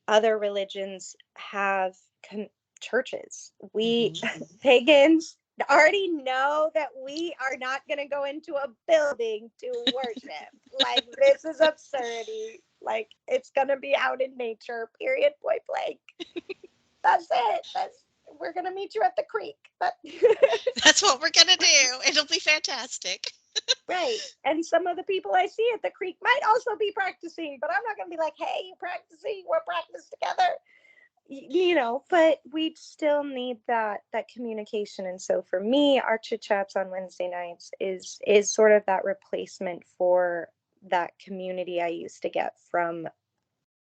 other religions have churches. We Hmm. pagans already know that we are not going to go into a building to worship. Like, this is absurdity. Like, it's going to be out in nature, period, point blank. That's it. We're going to meet you at the creek. But That's what we're going to do. It'll be fantastic. right. And some of the people I see at the creek might also be practicing, but I'm not going to be like, hey, you practicing? We're practice together. But we still need that communication. And so for me, our chit chats on Wednesday nights is sort of that replacement for that community I used to get from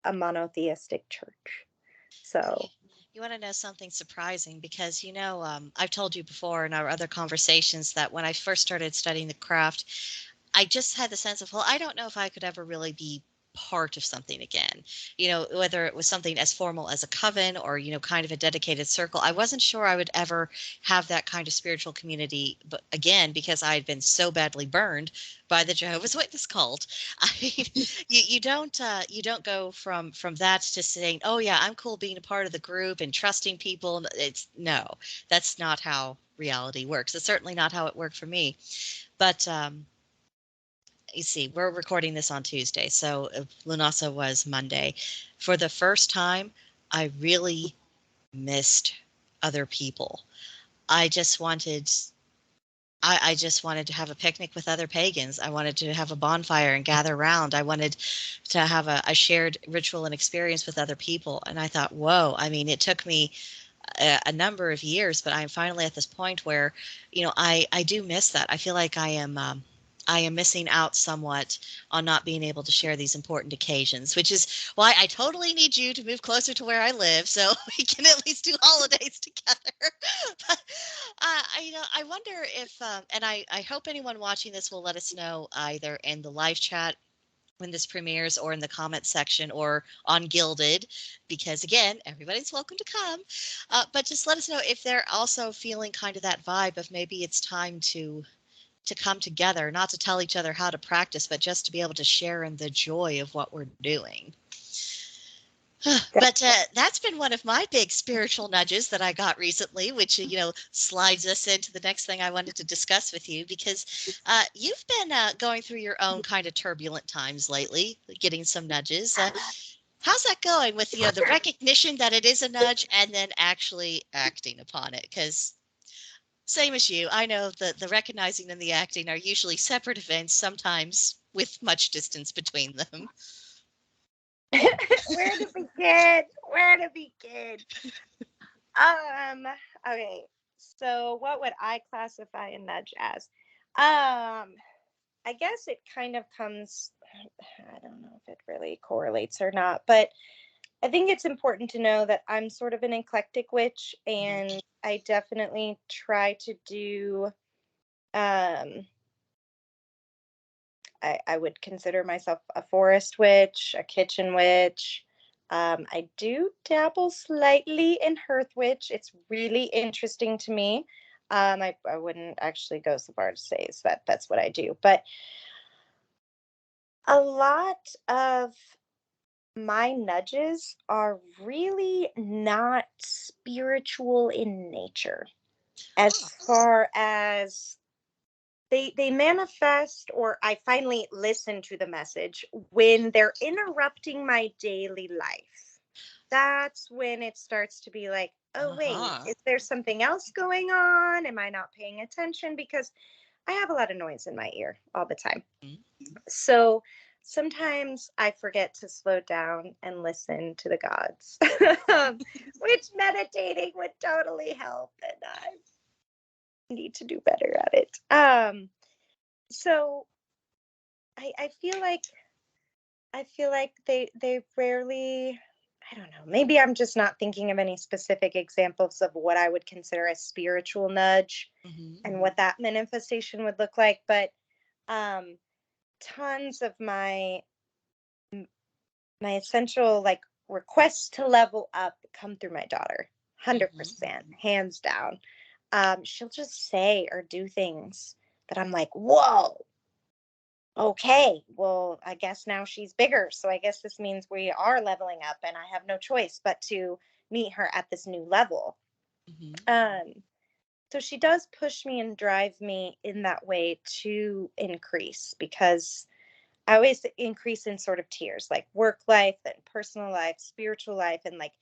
a monotheistic church. So You want to know something surprising? Because, I've told you before in our other conversations that when I first started studying the craft, I just had the sense of, well, I don't know if I could ever really be part of something again. Whether it was something as formal as a coven or, kind of a dedicated circle. I wasn't sure I would ever have that kind of spiritual community, but again, because I had been so badly burned by the Jehovah's Witness cult. I mean, you don't go from that to saying, oh yeah, I'm cool being a part of the group and trusting people. It's no, that's not how reality works. It's certainly not how it worked for me. But you see, we're recording this on Tuesday, so Lunasa was Monday. For the first time, I really missed other people. I just wanted I just wanted to have a picnic with other pagans. I wanted to have a bonfire and gather around. I wanted to have a shared ritual and experience with other people. And I thought, whoa, I mean, it took me a number of years, but I'm finally at this point where, I do miss that. I feel like I am missing out somewhat on not being able to share these important occasions, which is why I totally need you to move closer to where I live so we can at least do holidays together. But I wonder if, and I hope anyone watching this will let us know either in the live chat when this premieres or in the comments section or on Gilded, because again, everybody's welcome to come. But just let us know if they're also feeling kind of that vibe of maybe it's time to come together, not to tell each other how to practice, but just to be able to share in the joy of what we're doing. But that's been one of my big spiritual nudges that I got recently, which, slides us into the next thing I wanted to discuss with you, because you've been going through your own kind of turbulent times lately, getting some nudges. How's that going with, the recognition that it is a nudge and then actually acting upon it? Because same as you, I know that the recognizing and the acting are usually separate events, sometimes with much distance between them. Where to begin? Where to begin? Um, okay. So what would I classify a nudge as? I guess it kind of comes, I don't know if it really correlates or not, but I think it's important to know that I'm sort of an eclectic witch, Mhm. and I definitely try to do um I would consider myself a forest witch, a kitchen witch. I do dabble slightly in hearth witch. It's really interesting to me. I wouldn't actually go so far to say is that that's what I do, but a lot of my nudges are really not spiritual in nature as Oh, far as they manifest, or I finally listen to the message when they're interrupting my daily life. That's when it starts to be like, oh wait, uh-huh. is there something else going on? Am I not paying attention? Because I have a lot of noise in my ear all the time. Mhm. So sometimes I forget to slow down and listen to the gods, which meditating would totally help, and I need to do better at it. So I feel like they rarely, I don't know, maybe I'm just not thinking of any specific examples of what I would consider a spiritual nudge Mhm. and what that manifestation would look like, but um tons of my essential like requests to level up come through my daughter. Mhm. 100%, hands down. She'll just say or do things that I'm like, whoa, okay, well, I guess now she's bigger. So I guess this means we are leveling up and I have no choice but to meet her at this new level. Mhm. Um, so she does push me and drive me in that way to increase, because I always increase in sort of tiers, like work life and personal life, spiritual life, and like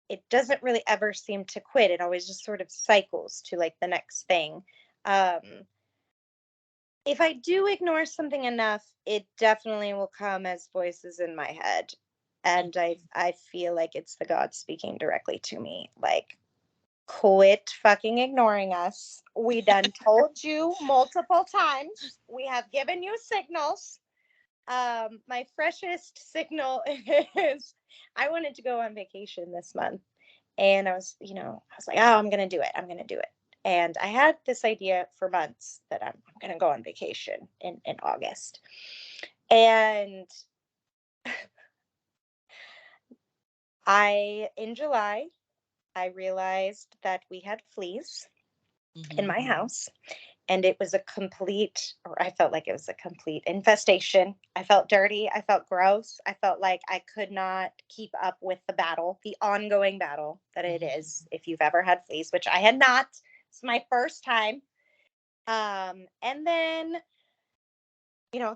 it doesn't really ever seem to quit. It always just sort of cycles to like the next thing. Um, if I do ignore something enough, it definitely will come as voices in my head. And I feel like it's the God speaking directly to me. Like, quit fucking ignoring us. We done told you multiple times. We have given you signals. My freshest signal is I wanted to go on vacation this month. And I was like, oh, I'm gonna do it. I'm gonna do it. And I had this idea for months that I'm gonna go on vacation in August. And In July, I realized that we had fleas in Hmm. my house, and it was a complete, or I felt like it was a complete infestation. I felt dirty. I felt gross. I felt like I could not keep up with the battle, the ongoing battle that it Hmm. is if you've ever had fleas, which I had not. It's my first time. And then,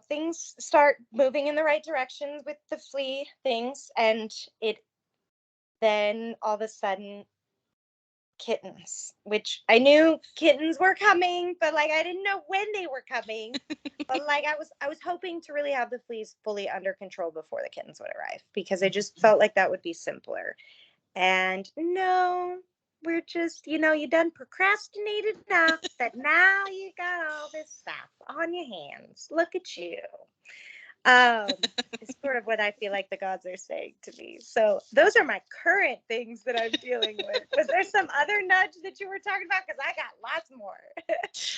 things start moving in the right directions with the flea things. And it then all of a sudden, kittens, which I knew kittens were coming, but like I didn't know when they were coming. But like I was hoping to really have the fleas fully under control before the kittens would arrive because I just felt like that would be simpler. And no, we're just, you done procrastinated enough that now you got all this stuff on your hands. Look at you. Is sort of what I feel like the gods are saying to me. So those are my current things that I'm dealing with. Was there some other nudge that you were talking about? Because I got lots more.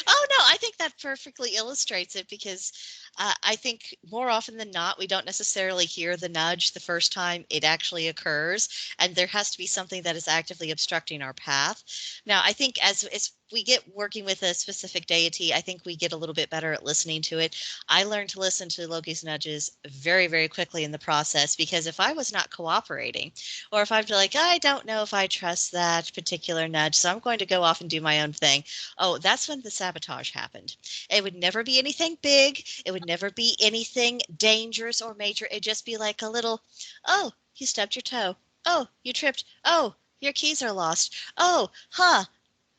Oh, no, I think that perfectly illustrates it because I think more often than not, we don't necessarily hear the nudge the first time it actually occurs. And there has to be something that is actively obstructing our path. Now, I think as we get working with a specific deity, I think we get a little bit better at listening to it. I learned to listen to Loki's nudges very, very quickly in the process because if I was not cooperating, or if I'm like, I don't know if I trust that particular nudge, so I'm going to go off and do my own thing. Oh, that's when the sabotage happened. It would never be anything big. It would never be anything dangerous or major. It'd just be like a little, oh, you stubbed your toe. Oh, you tripped. Oh, your keys are lost. Oh, huh.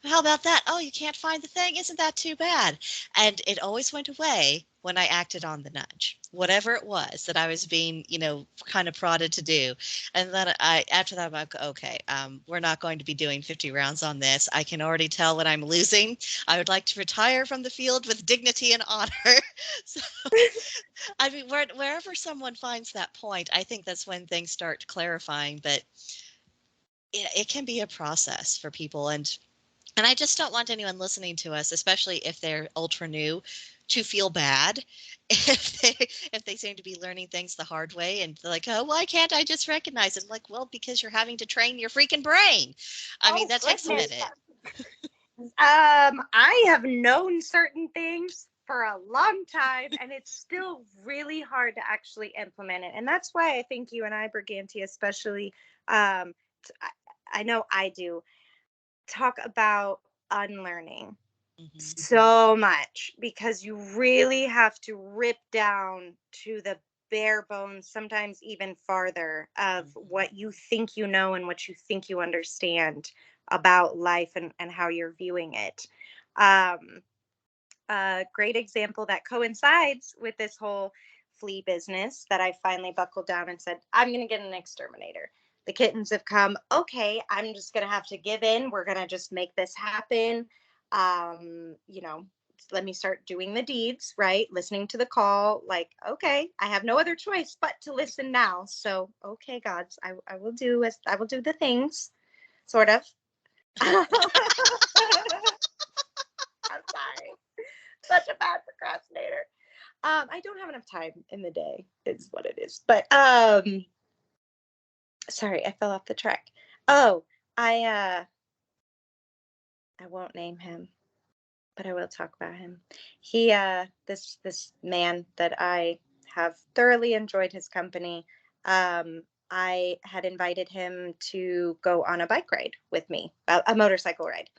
How about that? Oh, you can't find the thing? Isn't that too bad? And it always went away when I acted on the nudge, whatever it was that I was being, kind of prodded to do. And then after that, I'm like, okay, we're not going to be doing 50 rounds on this. I can already tell when I'm losing. I would like to retire from the field with dignity and honor. So, I mean, wherever someone finds that point, I think that's when things start clarifying. But it can be a process for people. And I just don't want anyone listening to us, especially if they're ultra new, to feel bad if they seem to be learning things the hard way and they're like, oh, why can't I just recognize it? I'm like, well, because you're having to train your freaking brain. I mean, Oh, that takes a goodness. minute. I have known certain things for a long time, and it's still really hard to actually implement it. And that's why I think you and I, Brigantia, especially, I know I do, talk about unlearning Hmm. so much because you really have to rip down to the bare bones, sometimes even farther, of Hmm. what you think you know and what you think you understand about life and how you're viewing it. Um, a great example that coincides with this whole flea business that I finally buckled down and said, I'm going to get an exterminator. The kittens have come. Okay, I'm just going to have to give in. We're going to just make this happen. Um, you know, Let me start doing the deeds, right? Listening to the call. Like, okay, I have no other choice but to listen now. So, okay, gods, I will do as I will do the things, sort of. I'm sorry. Such a bad procrastinator. I don't have enough time in the day, is what it is. But sorry, I fell off the track. Oh, I won't name him, but I will talk about him. He this man that I have thoroughly enjoyed his company. I had invited him to go on a bike ride with me, a motorcycle ride,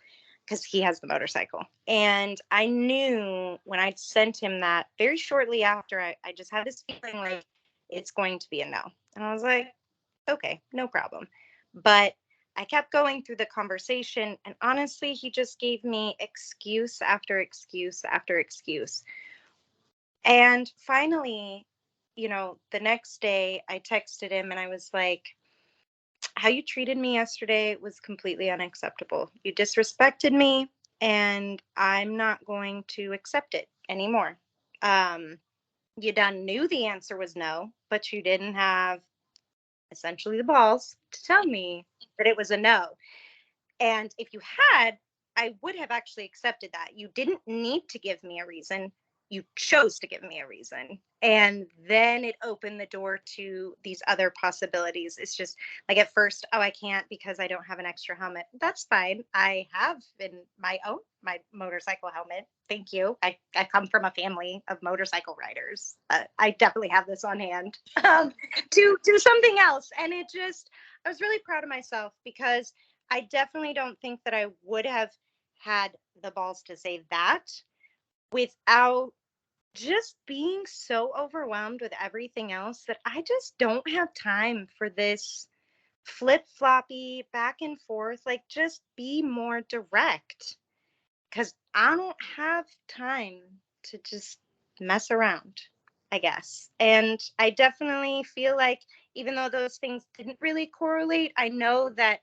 because he has the motorcycle. And I knew when I'd sent him that very shortly after, I just had this feeling like it's going to be a no. And I was like, okay, no problem. But I kept going through the conversation, and honestly, he just gave me excuse after excuse after excuse. And finally, the next day I texted him and I was like, how you treated me yesterday was completely unacceptable. You disrespected me, and I'm not going to accept it anymore. Um, you done knew the answer was no, but you didn't have essentially the balls to tell me that it was a no. And if you had, I would have actually accepted that. You didn't need to give me a reason. You chose to give me a reason. And then it opened the door to these other possibilities. It's just like at first, oh, I can't because I don't have an extra helmet. That's fine. I have in my motorcycle helmet. Thank you. I come from a family of motorcycle riders. I definitely have this on hand to do something else. And I was really proud of myself because I definitely don't think that I would have had the balls to say that without just being so overwhelmed with everything else that I just don't have time for this flip floppy back and forth. Like, just be more direct because I don't have time to just mess around, I guess. And I definitely feel like, even though those things didn't really correlate, I know that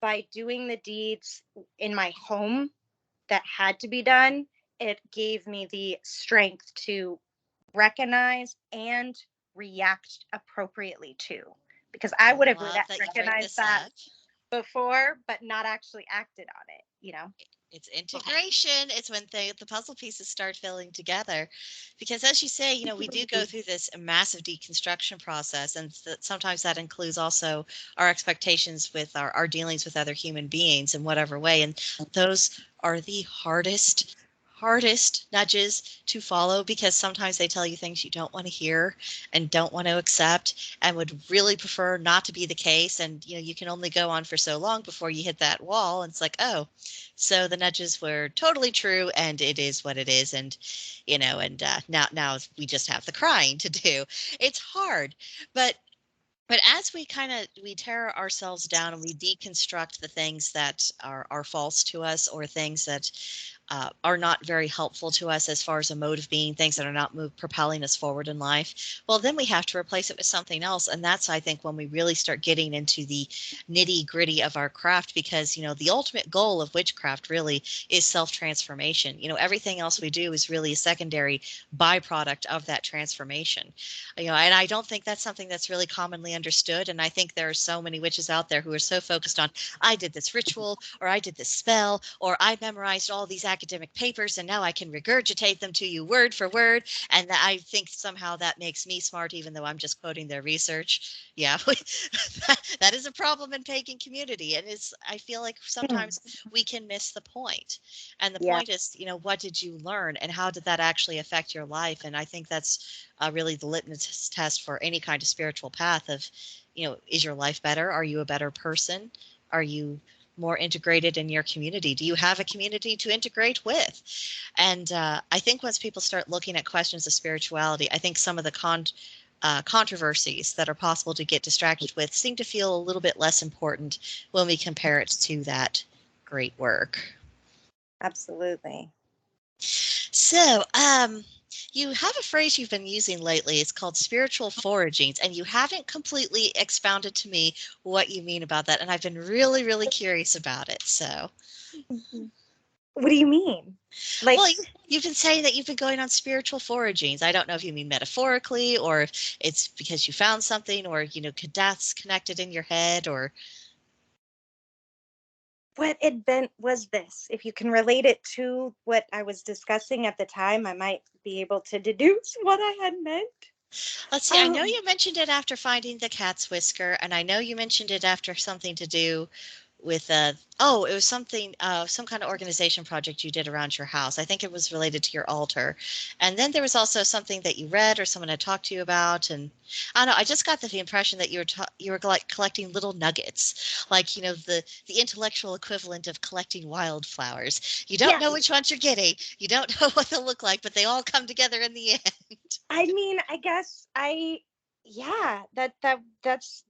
by doing the deeds in my home that had to be done, it gave me the strength to recognize and react appropriately to. Because I I would have love that you bring recognized this that up. before, but not actually acted on it, It's integration. It's when the puzzle pieces start filling together. Because as you say, we do go through this massive deconstruction process, and sometimes that includes also our expectations with our dealings with other human beings in whatever way. And those are the hardest nudges to follow because sometimes they tell you things you don't want to hear and don't want to accept and would really prefer not to be the case. And you can only go on for so long before you hit that wall. And it's like, oh, so the nudges were totally true, and it is what it is. And now we just have the crying to do. It's hard, but as we tear ourselves down and we deconstruct the things that are false to us, or things that are not very helpful to us as far as a mode of being, things that are not propelling us forward in life, well, then we have to replace it with something else. And that's, I think, when we really start getting into the nitty gritty of our craft, because, the ultimate goal of witchcraft really is self-transformation. Everything else we do is really a secondary byproduct of that transformation. And I don't think that's something that's really commonly understood. And I think there are so many witches out there who are so focused on, I did this ritual, or I did this spell, or I memorized all these academic papers and now I can regurgitate them to you word for word. And I think somehow that makes me smart, even though I'm just quoting their research. Yeah, that is a problem in pagan community. And I feel like sometimes we can miss the point. And the Yeah, point is, what did you learn and how did that actually affect your life? And I think that's really the litmus test for any kind of spiritual path of, is your life better? Are you a better person? Are you more integrated in your community? Do you have a community to integrate with? And I think once people start looking at questions of spirituality, I think some of the controversies that are possible to get distracted with seem to feel a little bit less important when we compare it to that great work. absolutely. So, you have a phrase you've been using lately. It's called spiritual foragings, and you haven't completely expounded to me what you mean about that. And I've been really, really curious about it. So, Mhm. What do you mean? Like, well, you've been saying that you've been going on spiritual foragings. I don't know if you mean metaphorically, or if it's because you found something, or, that's connected in your head, or. what event was this? If you can relate it to what I was discussing at the time, I might be able to deduce what I had meant. Let's see. I know Um, you mentioned it after finding the cat's whisker, and I know you mentioned it after something to do with oh, it was something, some kind of organization project you did around your house. I think it was related to your altar. And then there was also something that you read or someone had talked to you about. And I don't know, I just got the impression that you were like collecting little nuggets, like, the intellectual equivalent of collecting wildflowers. You don't yeah, know which ones you're getting. You don't know what they'll look like, but they all come together in the end. I mean, I guess yeah, that's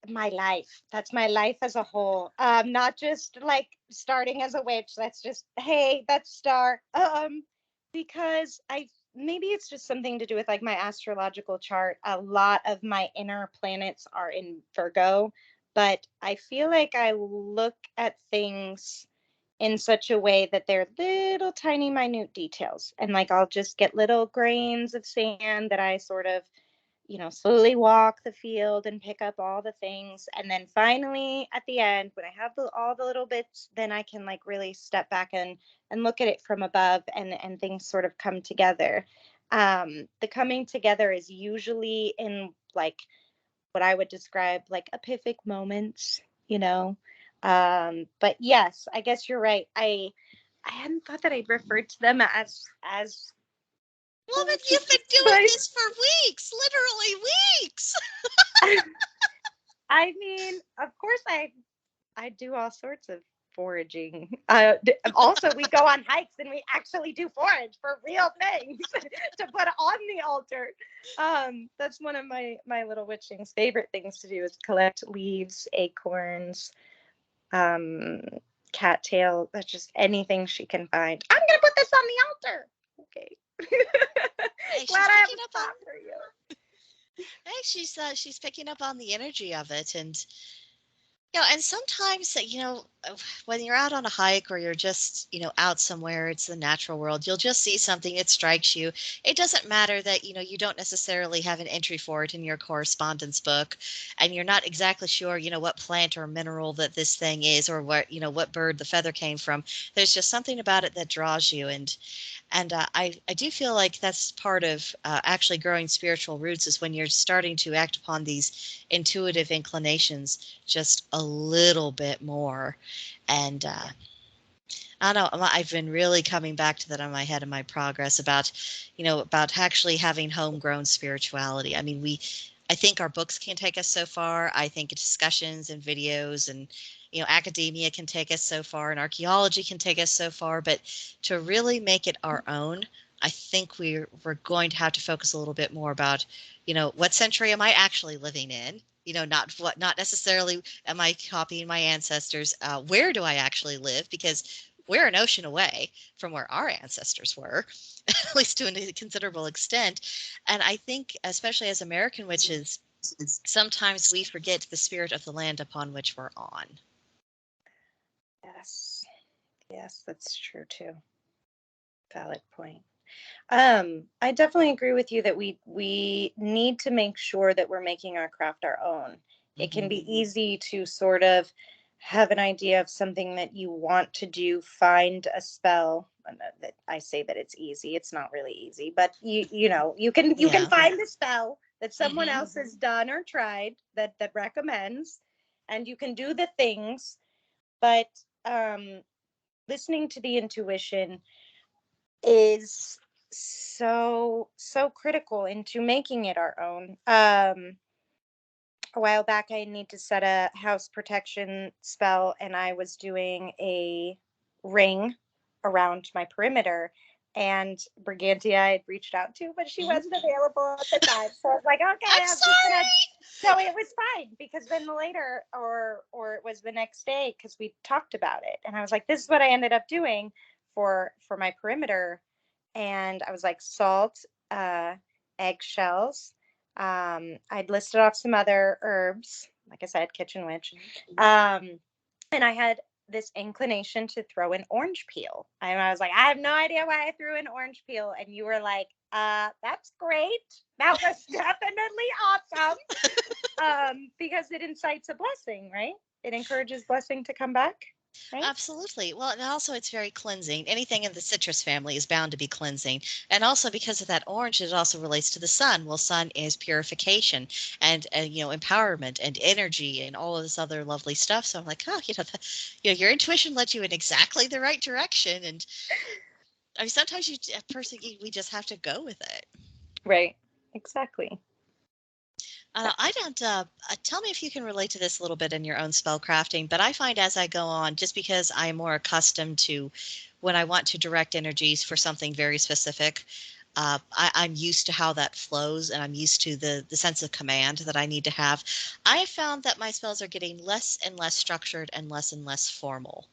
my life. That's my life as a whole. Not just like starting as a witch. That's just, hey, that's Star. Because maybe it's just something to do with like my astrological chart. A lot of my inner planets are in Virgo, but I feel like I look at things in such a way that they're little tiny minute details, and like I'll just get little grains of sand that I sort of slowly walk the field and pick up all the things. And then finally at the end, when I have all the little bits, then I can like really step back and look at it from above, and things sort of come together. The coming together is usually in like what I would describe like epiphanic moments, you know. But yes, I guess you're right. I hadn't thought that I referred to them as Woman, you've been doing but this for weeks, literally weeks. I mean, of course I do all sorts of foraging. Also, we go on hikes and we actually do forage for real things to put on the altar. That's one of my little witching's favorite things to do is collect leaves, acorns, um, cattail. That's just anything she can find. I'm gonna put this on the altar. Okay. Hey, she's Glad I have picking a up on. spot for you. Hey, she's picking up on the energy of it, and and sometimes, when you're out on a hike or you're just, out somewhere, it's the natural world, you'll just see something that strikes you. It doesn't matter that, you don't necessarily have an entry for it in your correspondence book, and you're not exactly sure, what plant or mineral that this thing is, or what bird the feather came from. There's just something about it that draws you. And I do feel like that's part of actually growing spiritual roots is when you're starting to act upon these intuitive inclinations just a little bit more. And I don't know, I've been really coming back to that on my head in my progress about actually having homegrown spirituality. I mean, I think our books can take us so far. I think discussions and videos and academia can take us so far, and archaeology can take us so far, but to really make it our own, I think we're going to have to focus a little bit more about, what century am I actually living in? Not necessarily am I copying my ancestors. Where do I actually live? Because we're an ocean away from where our ancestors were, at least to a considerable extent. And I think, especially as American witches, sometimes we forget the spirit of the land upon which we're on. Yes. Yes, that's true too. Valid point. I definitely agree with you that we need to make sure that we're making our craft our own. It can be easy to sort of have an idea of something that you want to do, find a spell. That I say that it's easy. It's not really easy, but you can find a spell that someone else has done or tried that recommends, and you can do the things. But listening to the intuition is so critical into making it our own. A while back I need to set a house protection spell and I was doing a ring around my perimeter, and Brigantia I had reached out to, but she wasn't available at the time. So I was like, okay, I'm I'm just gonna. sorry. So it was fine because then later, or it was the next day, because we talked about it, and I was like, this is what I ended up doing for my perimeter, and I was like salt, eggshells. I'd listed off some other herbs, like I said, kitchen witch. And I had this inclination to throw an orange peel. And I was like, I have no idea why I threw an orange peel. And you were like, that's great. That was definitely awesome. Because it incites a blessing, right? It encourages blessing to come back, right? Absolutely. Well, and also it's very cleansing. Anything in the citrus family is bound to be cleansing. And also because of that orange, it also relates to the sun. Well, sun is purification and empowerment and energy and all of this other lovely stuff. So I'm like, oh, your intuition led you in exactly the right direction. And I mean, sometimes we just have to go with it. Right. Exactly. I don't. Tell me if you can relate to this a little bit in your own spell crafting. But I find as I go on, just because I'm more accustomed to when I want to direct energies for something very specific, I'm used to how that flows, and I'm used to the sense of command that I need to have. I have found that my spells are getting less and less structured and less formal.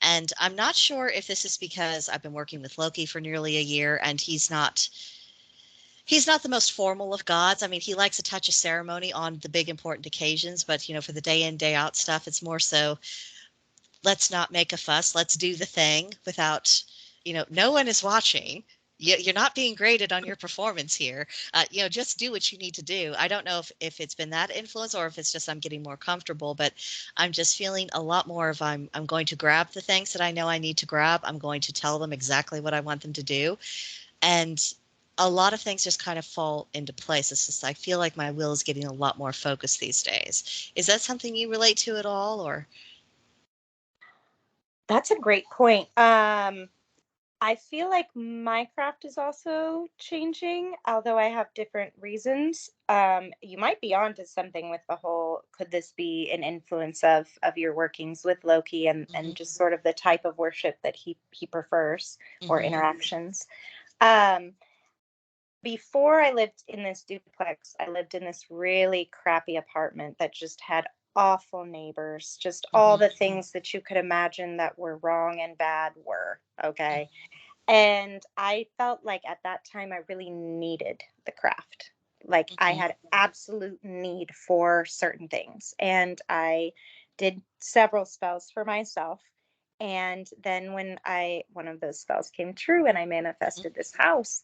And I'm not sure if this is because I've been working with Loki for nearly a year, and he's not the most formal of gods. I mean, he likes a touch of ceremony on the big important occasions, but for the day in, day out stuff, it's more so let's not make a fuss. Let's do the thing without, no one is watching. You're not being graded on your performance here. Just do what you need to do. I don't know if it's been that influence or if it's just I'm getting more comfortable, but I'm just feeling a lot more of I'm going to grab the things that I know I need to grab. I'm going to tell them exactly what I want them to do. And a lot of things just kind of fall into place. It's just I feel like my will is getting a lot more focused these days. Is that something you relate to at all, or? That's a great point. I feel like my craft is also changing, although I have different reasons. You might be onto something with the whole, could this be an influence of your workings with Loki and Mhm, just sort of the type of worship that he prefers or mhm, interactions. Um, Before I lived in this duplex, I lived in this really crappy apartment that just had awful neighbors. Just all mhm, the things that you could imagine that were wrong and bad were. Okay. And I felt like at that time I really needed the craft. Like I mhm, had absolute need for certain things. And I did several spells for myself. And then when one of those spells came true and I mhm, manifested this house,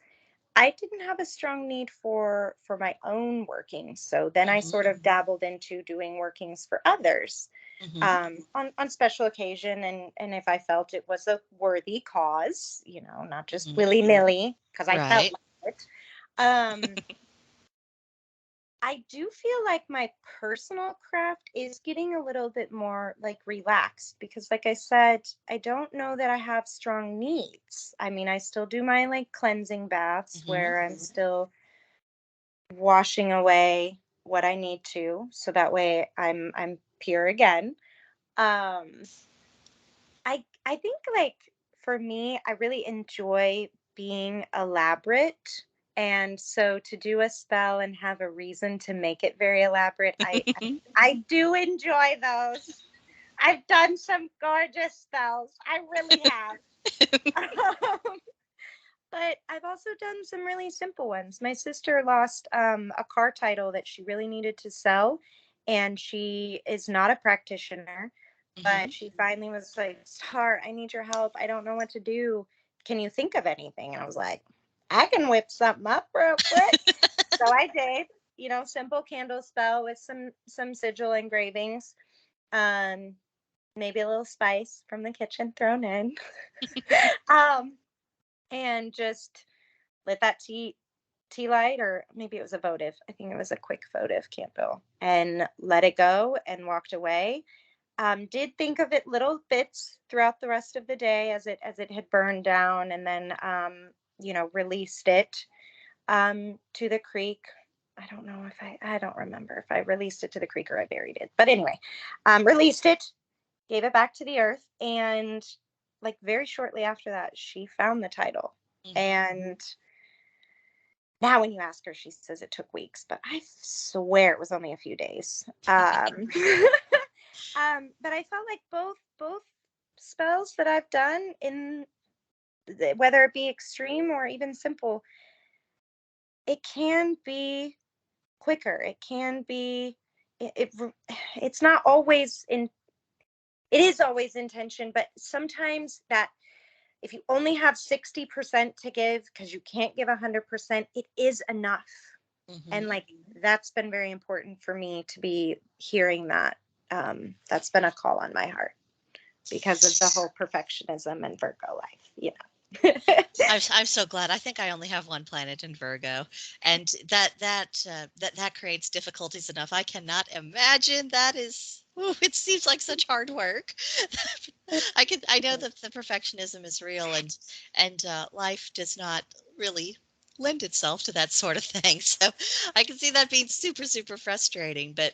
I didn't have a strong need for my own workings. So then I mhm, sort of dabbled into doing workings for others, mhm. on special occasion, and if I felt it was a worthy cause, not just Mhm. willy nilly, because I felt Right. like it. Um, I do feel like my personal craft is getting a little bit more like relaxed because, like I said, I don't know that I have strong needs. I mean, I still do my like cleansing baths Mhm, where I'm still washing away what I need to, so that way I'm pure again. Um, I think like for me, I really enjoy being elaborate. And so to do a spell and have a reason to make it very elaborate, I do enjoy those. I've done some gorgeous spells. I really have. But I've also done some really simple ones. My sister lost a car title that she really needed to sell, and she is not a practitioner. But mhm. she finally was like, Star, I need your help. I don't know what to do. Can you think of anything? And I was like, I can whip something up real quick. So I did, simple candle spell with some sigil engravings. Um, Maybe a little spice from the kitchen thrown in. um, and just lit that tea light, or maybe it was a votive. I think it was a quick votive candle, and let it go and walked away. Did think of it little bits throughout the rest of the day as it had burned down, and then released it to the creek. I don't know if I don't remember if I released it to the creek or I buried it, but anyway, released it, gave it back to the earth, and like very shortly after that, she found the title. Mhm. And now, when you ask her, she says it took weeks, but I swear it was only a few days. But I felt like both spells that I've done whether it be extreme or even simple, it can be quicker. It can be it's not always in it is always intention, but sometimes that if you only have 60% to give because you can't give 100%, it is enough. And Mhm. like that's been very important for me to be hearing that. That's been a call on my heart because of the whole perfectionism and Virgo life, I'm so glad. I think I only have one planet in Virgo, and that creates difficulties enough. I cannot imagine that is. Ooh, it seems like such hard work. I know that the perfectionism is real, and life does not really lend itself to that sort of thing. So I can see that being super super frustrating. But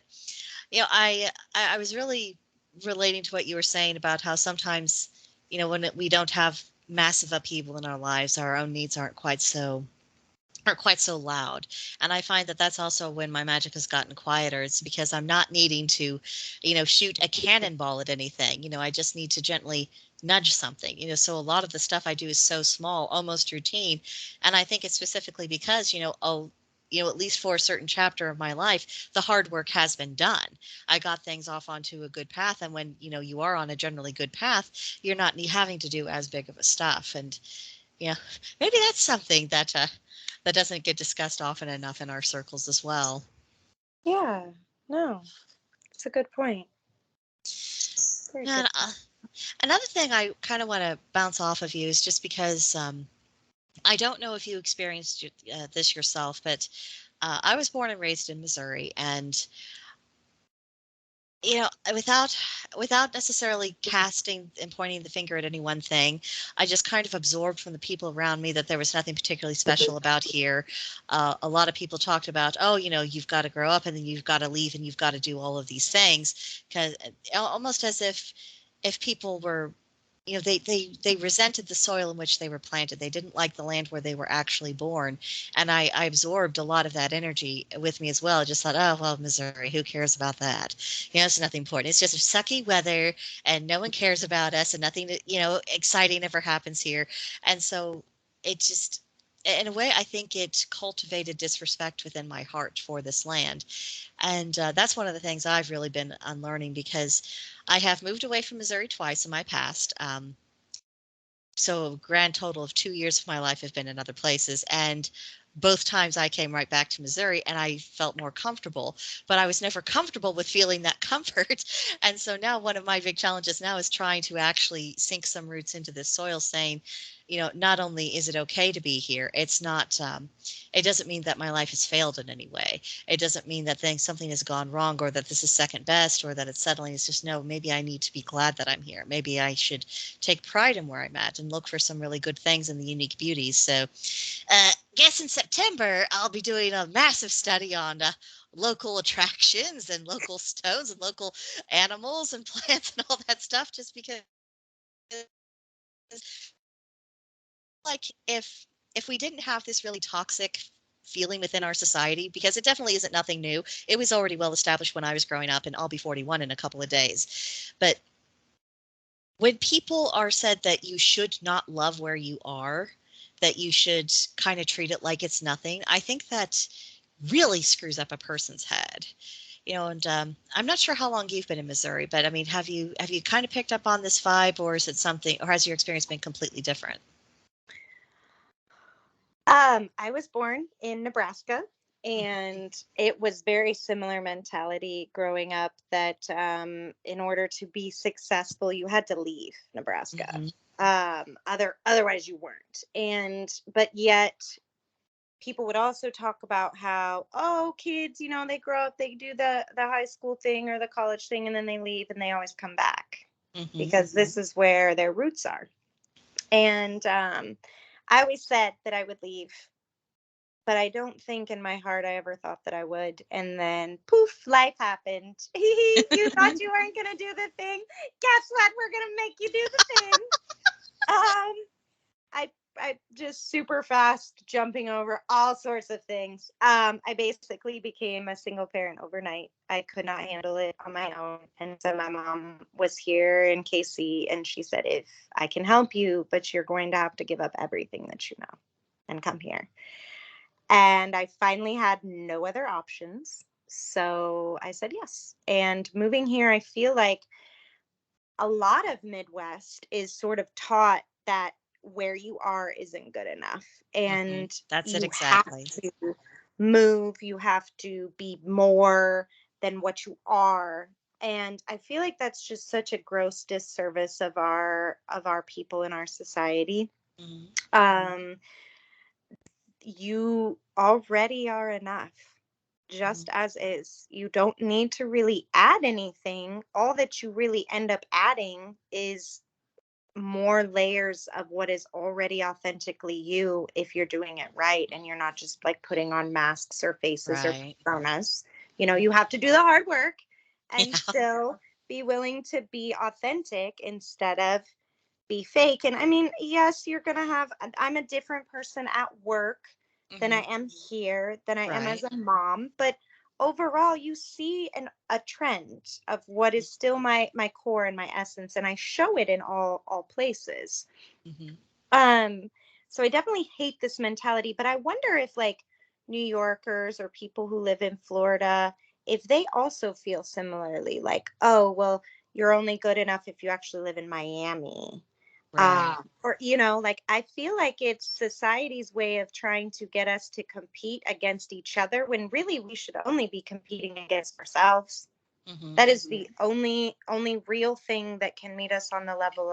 I was really relating to what you were saying about how sometimes, when we don't have massive upheaval in our lives, our own needs aren't quite so loud. And I find that that's also when my magic has gotten quieter. It's because I'm not needing to, shoot a cannonball at anything. I just need to gently nudge something. So a lot of the stuff I do is so small, almost routine. And I think it's specifically because, at least for a certain chapter of my life, the hard work has been done. I got things off onto a good path. And when, you are on a generally good path, you're not having to do as big of a stuff. And yeah, maybe that's something that doesn't get discussed often enough in our circles as well. Yeah, no, it's a good point. Very good And point. another thing I kind of want to bounce off of you is just because I don't know if you experienced this yourself, but I was born and raised in Missouri, and without necessarily casting and pointing the finger at any one thing, I just kind of absorbed from the people around me that there was nothing particularly special about here. A lot of people talked about, oh, you've got to grow up and then you've got to leave and you've got to do all of these things, because almost as if people were, they resented the soil in which they were planted. They didn't like the land where they were actually born. And I absorbed a lot of that energy with me as well. I just thought, oh, well, Missouri, who cares about that? It's nothing important. It's just sucky weather and no one cares about us and nothing, exciting ever happens here. And so it just, in a way, I think it cultivated disrespect within my heart for this land. And that's one of the things I've really been unlearning, because I have moved away from Missouri twice in my past. So a grand total of 2 years of my life have been in other places. And both times I came right back to Missouri and I felt more comfortable, but I was never comfortable with feeling that comfort. And so now one of my big challenges now is trying to actually sink some roots into this soil, saying, not only is it okay to be here, it's not, it doesn't mean that my life has failed in any way. It doesn't mean that something has gone wrong or that this is second best or that it's settling. It's just, no, maybe I need to be glad that I'm here. Maybe I should take pride in where I'm at and look for some really good things and the unique beauties. So, guess in September, I'll be doing a massive study on local attractions and local stones and local animals and plants and all that stuff, just because, like, if we didn't have this really toxic feeling within our society, because it definitely isn't nothing new. It was already well established when I was growing up, and I'll be 41 in a couple of days. But when people are said that you should not love where you are, that you should kind of treat it like it's nothing, I think that really screws up a person's head. And I'm not sure how long you've been in Missouri, but I mean, have you kind of picked up on this vibe, or is it something, or has your experience been completely different? I was born in Nebraska, and it was very similar mentality growing up that in order to be successful, you had to leave Nebraska. Mm-hmm. Otherwise you weren't. And but yet people would also talk about how, oh, kids, they grow up, they do the high school thing or the college thing, and then they leave and they always come back Mm-hmm. because this is where their roots are. And I always said that I would leave, but I don't think in my heart I ever thought that I would. And then poof, life happened. You thought you weren't gonna do the thing. Guess what? We're gonna make you do the thing. Um, I just super fast jumping over all sorts of things. I basically became a single parent overnight. I could not handle it on my own. And so my mom was here in KC, and she said, if I can help you, but you're going to have to give up everything that you know and come here. And I finally had no other options. So I said yes. And moving here, I feel like a lot of Midwest is sort of taught that where you are isn't good enough. Mm-hmm. And That's it you have exactly. to move, you have to be more than what you are. And I feel like that's just such a gross disservice of our people in our society. Mm-hmm. Um, you already are enough Mm-hmm. just as is. You don't need to really add anything. All that you really end up adding is more layers of what is already authentically you if you're doing it right and you're not just like putting on masks or faces or Right. personas. You have to do the hard work and Yeah. still be willing to be authentic instead of be fake. And I mean, yes, you're going to have, I'm a different person at work than I Mm-hmm. am here, than I am as Right. a mom. But overall, you see a trend of what is still my core and my essence. And I show it in all places. Mm-hmm. Um, so I definitely hate this mentality, but I wonder if like New Yorkers or people who live in Florida, if they also feel similarly, like, oh, well, you're only good enough if you actually live in Miami. Right. Or, like I feel like it's society's way of trying to get us to compete against each other when really we should only be competing against ourselves. Mm-hmm. That is the only real thing that can meet us on the level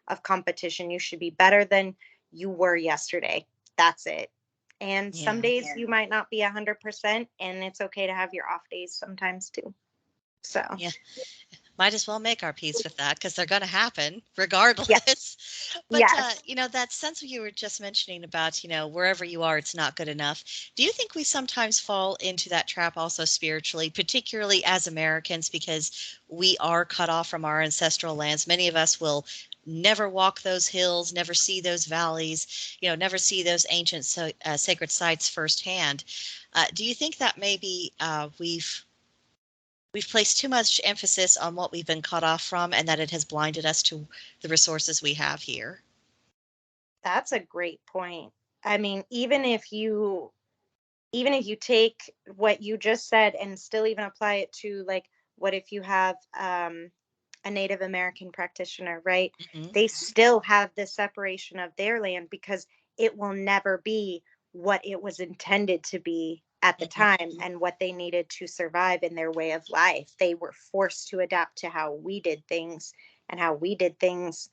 of competition. You should be better than you were yesterday. that's it. And some Yeah. days you might not be 100%, and it's okay to have your off days sometimes too. So, Yeah. Might as well make our peace with that because they're going to happen yeah, regardless. But, yes, that sense you were just mentioning about, wherever you are, it's not good enough. Do you think we sometimes fall into that trap also spiritually, particularly as Americans, because we are cut off from our ancestral lands? Many of us will never walk those hills, never see those valleys, never see those ancient sacred sites firsthand. Do you think that maybe we've placed too much emphasis on what we've been cut off from and that it has blinded us to the resources we have here? that's a great point. I mean, even if you take what you just said and still even apply it to, like, what if you have a Native American practitioner, right? Mhm. They still have the separation of their land because it will never be what it was intended to be at the Mhm. time and what they needed to survive in their way of life. They were forced to adapt to how we did things, and how we did things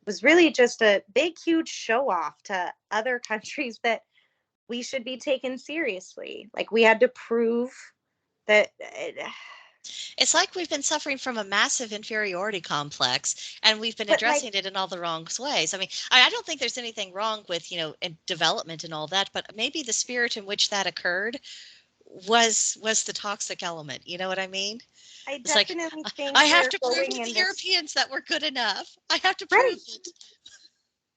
was really just a big, huge show off to other countries that we should be taken seriously. Like, we had to prove that. It's like we've been suffering from a massive inferiority complex and we've been But like, addressing it in all the wrong ways. I mean, I don't think there's anything wrong with, development and all that, but maybe the spirit in which that occurred was the toxic element. You know what I mean? I It's like definitely I think have we're to prove going to the in this. Europeans that we're good enough. I have to prove Right. it.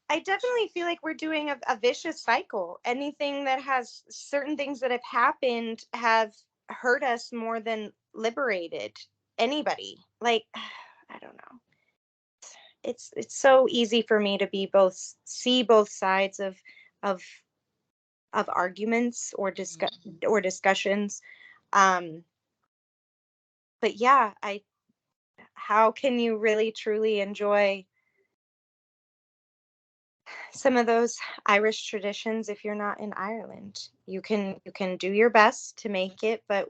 I definitely feel like we're doing a vicious cycle. Anything that has certain things that have happened have hurt us more than liberated anybody. Like, I don't know. It's so easy for me to be both see both sides of of arguments or discussions. Um, but yeah, I how can you really truly enjoy some of those Irish traditions if you're not in Ireland? You can do your best to make it, but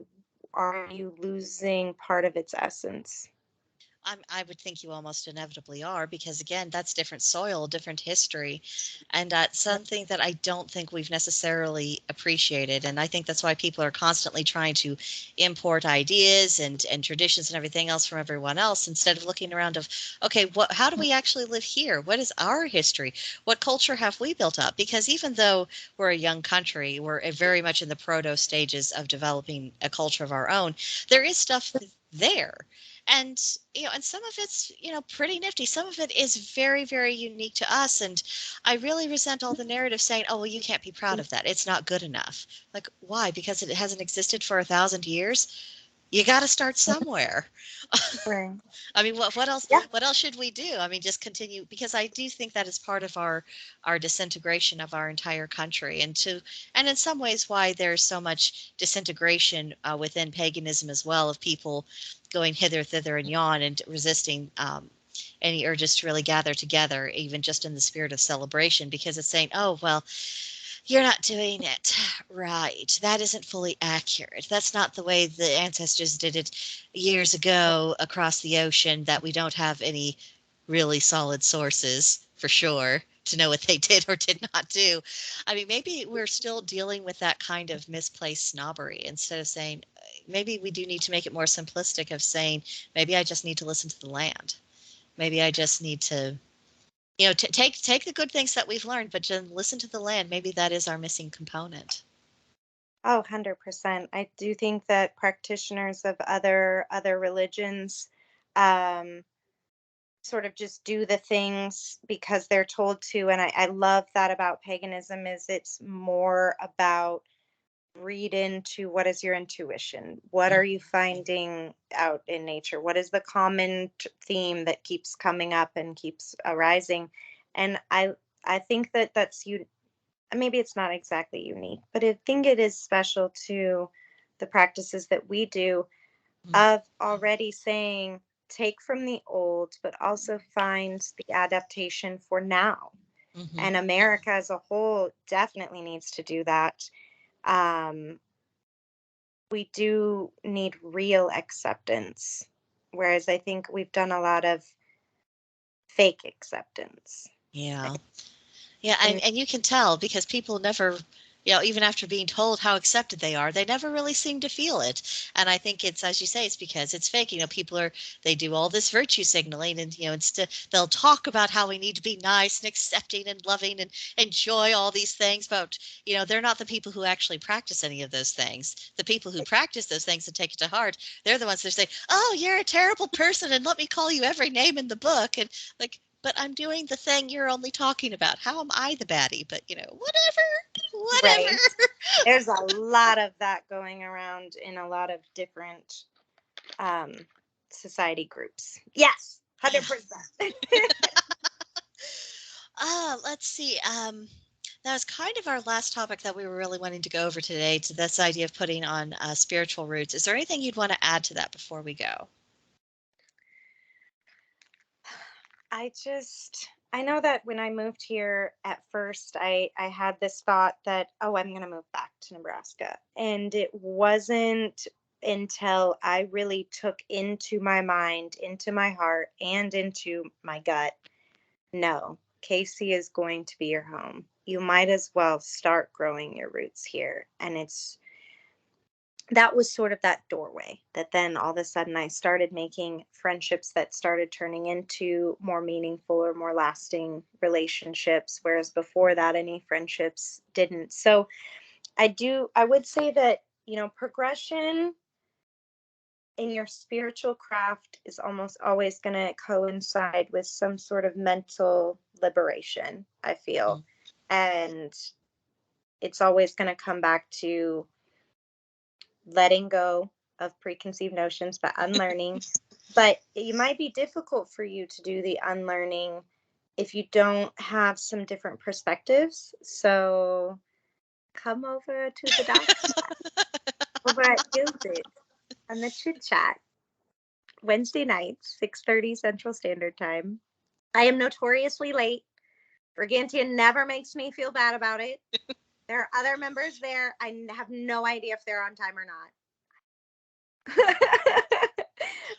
are you losing part of its essence? I would think you almost inevitably are because, again, that's different soil, different history, and something that I don't think we've necessarily appreciated. And I think that's why people are constantly trying to import ideas and traditions and everything else from everyone else instead of looking around of, okay, how do we actually live here? What is our history? What culture have we built up? Because even though we're a young country, we're very much in the proto stages of developing a culture of our own. There is stuff there, and and some of it's pretty nifty. Some of it is very, very unique to us, and I really resent all the narrative saying, oh well, you can't be proud of that, it's not good enough. Like, why? Because it hasn't existed for 1,000 years. You got to start somewhere. Right. I mean, what else? Yeah. What else should we do? I mean, just continue, because I do think that is part of our disintegration of our entire country, and in some ways why there's so much disintegration within paganism as well, of people going hither, thither, and yon, and resisting any urges to really gather together, even just in the spirit of celebration, because it's saying, oh well, you're not doing it right. That isn't fully accurate. That's not the way the ancestors did it years ago across the ocean, that we don't have any really solid sources for sure to know what they did or did not do. I mean, maybe we're still dealing with that kind of misplaced snobbery instead of saying, maybe we do need to make it more simplistic of saying, maybe I just need to listen to the land. Maybe I just need to take the good things that we've learned, but just listen to the land. Maybe that is our missing component. Oh, 100%. I do think that practitioners of other religions um sort of just do the things because they're told to. And I love that about paganism is it's more about read into what is your intuition, what are you finding out in nature, what is the common theme that keeps coming up and keeps arising. And I think that that's you. Maybe it's not exactly unique, but I think it is special to the practices that we do, of already saying take from the old but also find the adaptation for now. Mm-hmm. And America as a whole definitely needs to do that. um, we do need real acceptance, whereas I think we've done a lot of fake acceptance. Yeah. Yeah, and you can tell because people never, even after being told how accepted they are, they never really seem to feel it. And I think it's, as you say, it's because it's fake. People they do all this virtue signaling and, instead they'll talk about how we need to be nice and accepting and loving and enjoy all these things. But, they're not the people who actually practice any of those things. The people who practice those things and take it to heart, they're the ones that say, oh, you're a terrible person and let me call you every name in the book. And like, but I'm doing the thing you're only talking about. How am I the baddie? But, whatever. Right. There's a lot of that going around in a lot of different society groups. Yes, 100%. Let's see. That was kind of our last topic that we were really wanting to go over today, to this idea of putting on spiritual roots. Is there anything you'd want to add to that before we go? I know that when I moved here at first, I had this thought that, oh, I'm going to move back to Nebraska. And it wasn't until I really took into my mind, into my heart, and into my gut, no, Casey is going to be your home. You might as well start growing your roots here. And that was sort of that doorway that then all of a sudden I started making friendships that started turning into more meaningful or more lasting relationships, whereas before that any friendships didn't. So I would say that, progression in your spiritual craft is almost always going to coincide with some sort of mental liberation, I feel. Mm. And it's always going to come back to letting go of preconceived notions, but unlearning. But it might be difficult for you to do the unlearning if you don't have some different perspectives. So come over to the dark side, over at Gilded on the Chit Chat, Wednesday nights, 6:30 Central Standard Time. I am notoriously late. Brigantia never makes me feel bad about it. There are other members there. I have no idea if they're on time or not.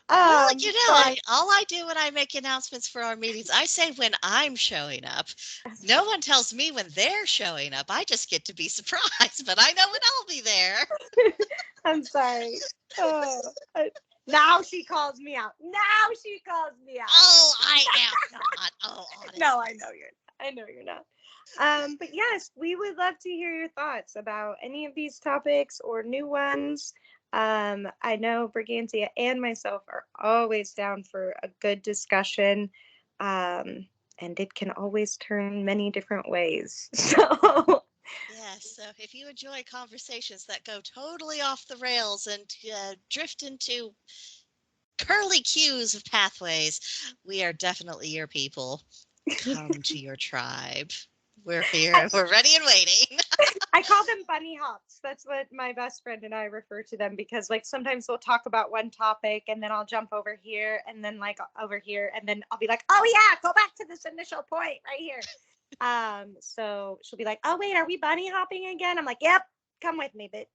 Well, But all I do when I make announcements for our meetings, I say when I'm showing up. No one tells me when they're showing up. I just get to be surprised, but I know when I'll be there. I'm sorry. Oh, now she calls me out. Now she calls me out. Oh, I am not. Oh, honestly. No, I know you're not. But yes, we would love to hear your thoughts about any of these topics or new ones. I know Brigantia and myself are always down for a good discussion. And it can always turn many different ways. So Yes, so if you enjoy conversations that go totally off the rails and drift into curly cues of pathways, we are definitely your people. Come to your tribe. We're here. We're ready and waiting. I call them bunny hops. That's what my best friend and I refer to them, because like sometimes we'll talk about one topic and then I'll jump over here and then like over here and then I'll be like, oh yeah, go back to this initial point right here. So she'll be like, oh wait, are we bunny hopping again? I'm like, yep, come with me, bitch.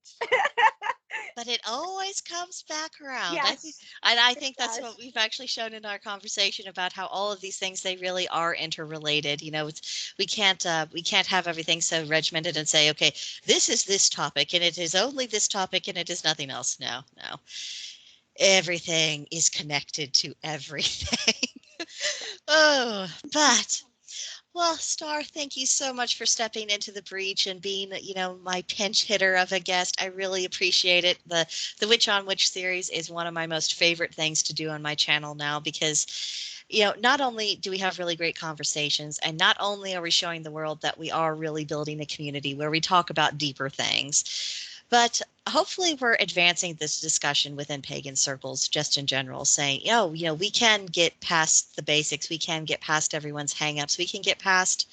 But it always comes back around. Yes, I it think that's what does. we've actually shown in our conversation about how all of these things, they really are interrelated. We can't have everything so regimented and say, okay, this is this topic and it is only this topic and it is nothing else. No, no. Everything is connected to everything. Oh, but well, Star, thank you so much for stepping into the breach and being, my pinch hitter of a guest. I really appreciate it. The Witch on Witch series is one of my most favorite things to do on my channel now because, not only do we have really great conversations, and not only are we showing the world that we are really building a community where we talk about deeper things, but hopefully we're advancing this discussion within pagan circles just in general, saying, we can get past the basics. We can get past everyone's hangups. We can get past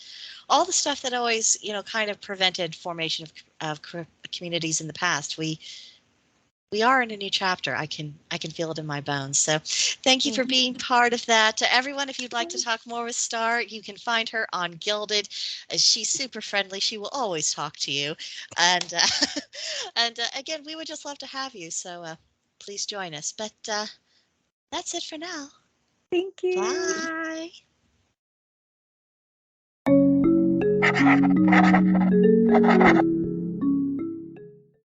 all the stuff that always, kind of prevented formation of communities in the past. We are in a new chapter. I can feel it in my bones. So thank you for being part of that. To everyone, if you'd like to talk more with Star, you can find her on Gilded. She's super friendly. She will always talk to you. And and again, we would just love to have you. So please join us. But that's it for now. Thank you. Bye.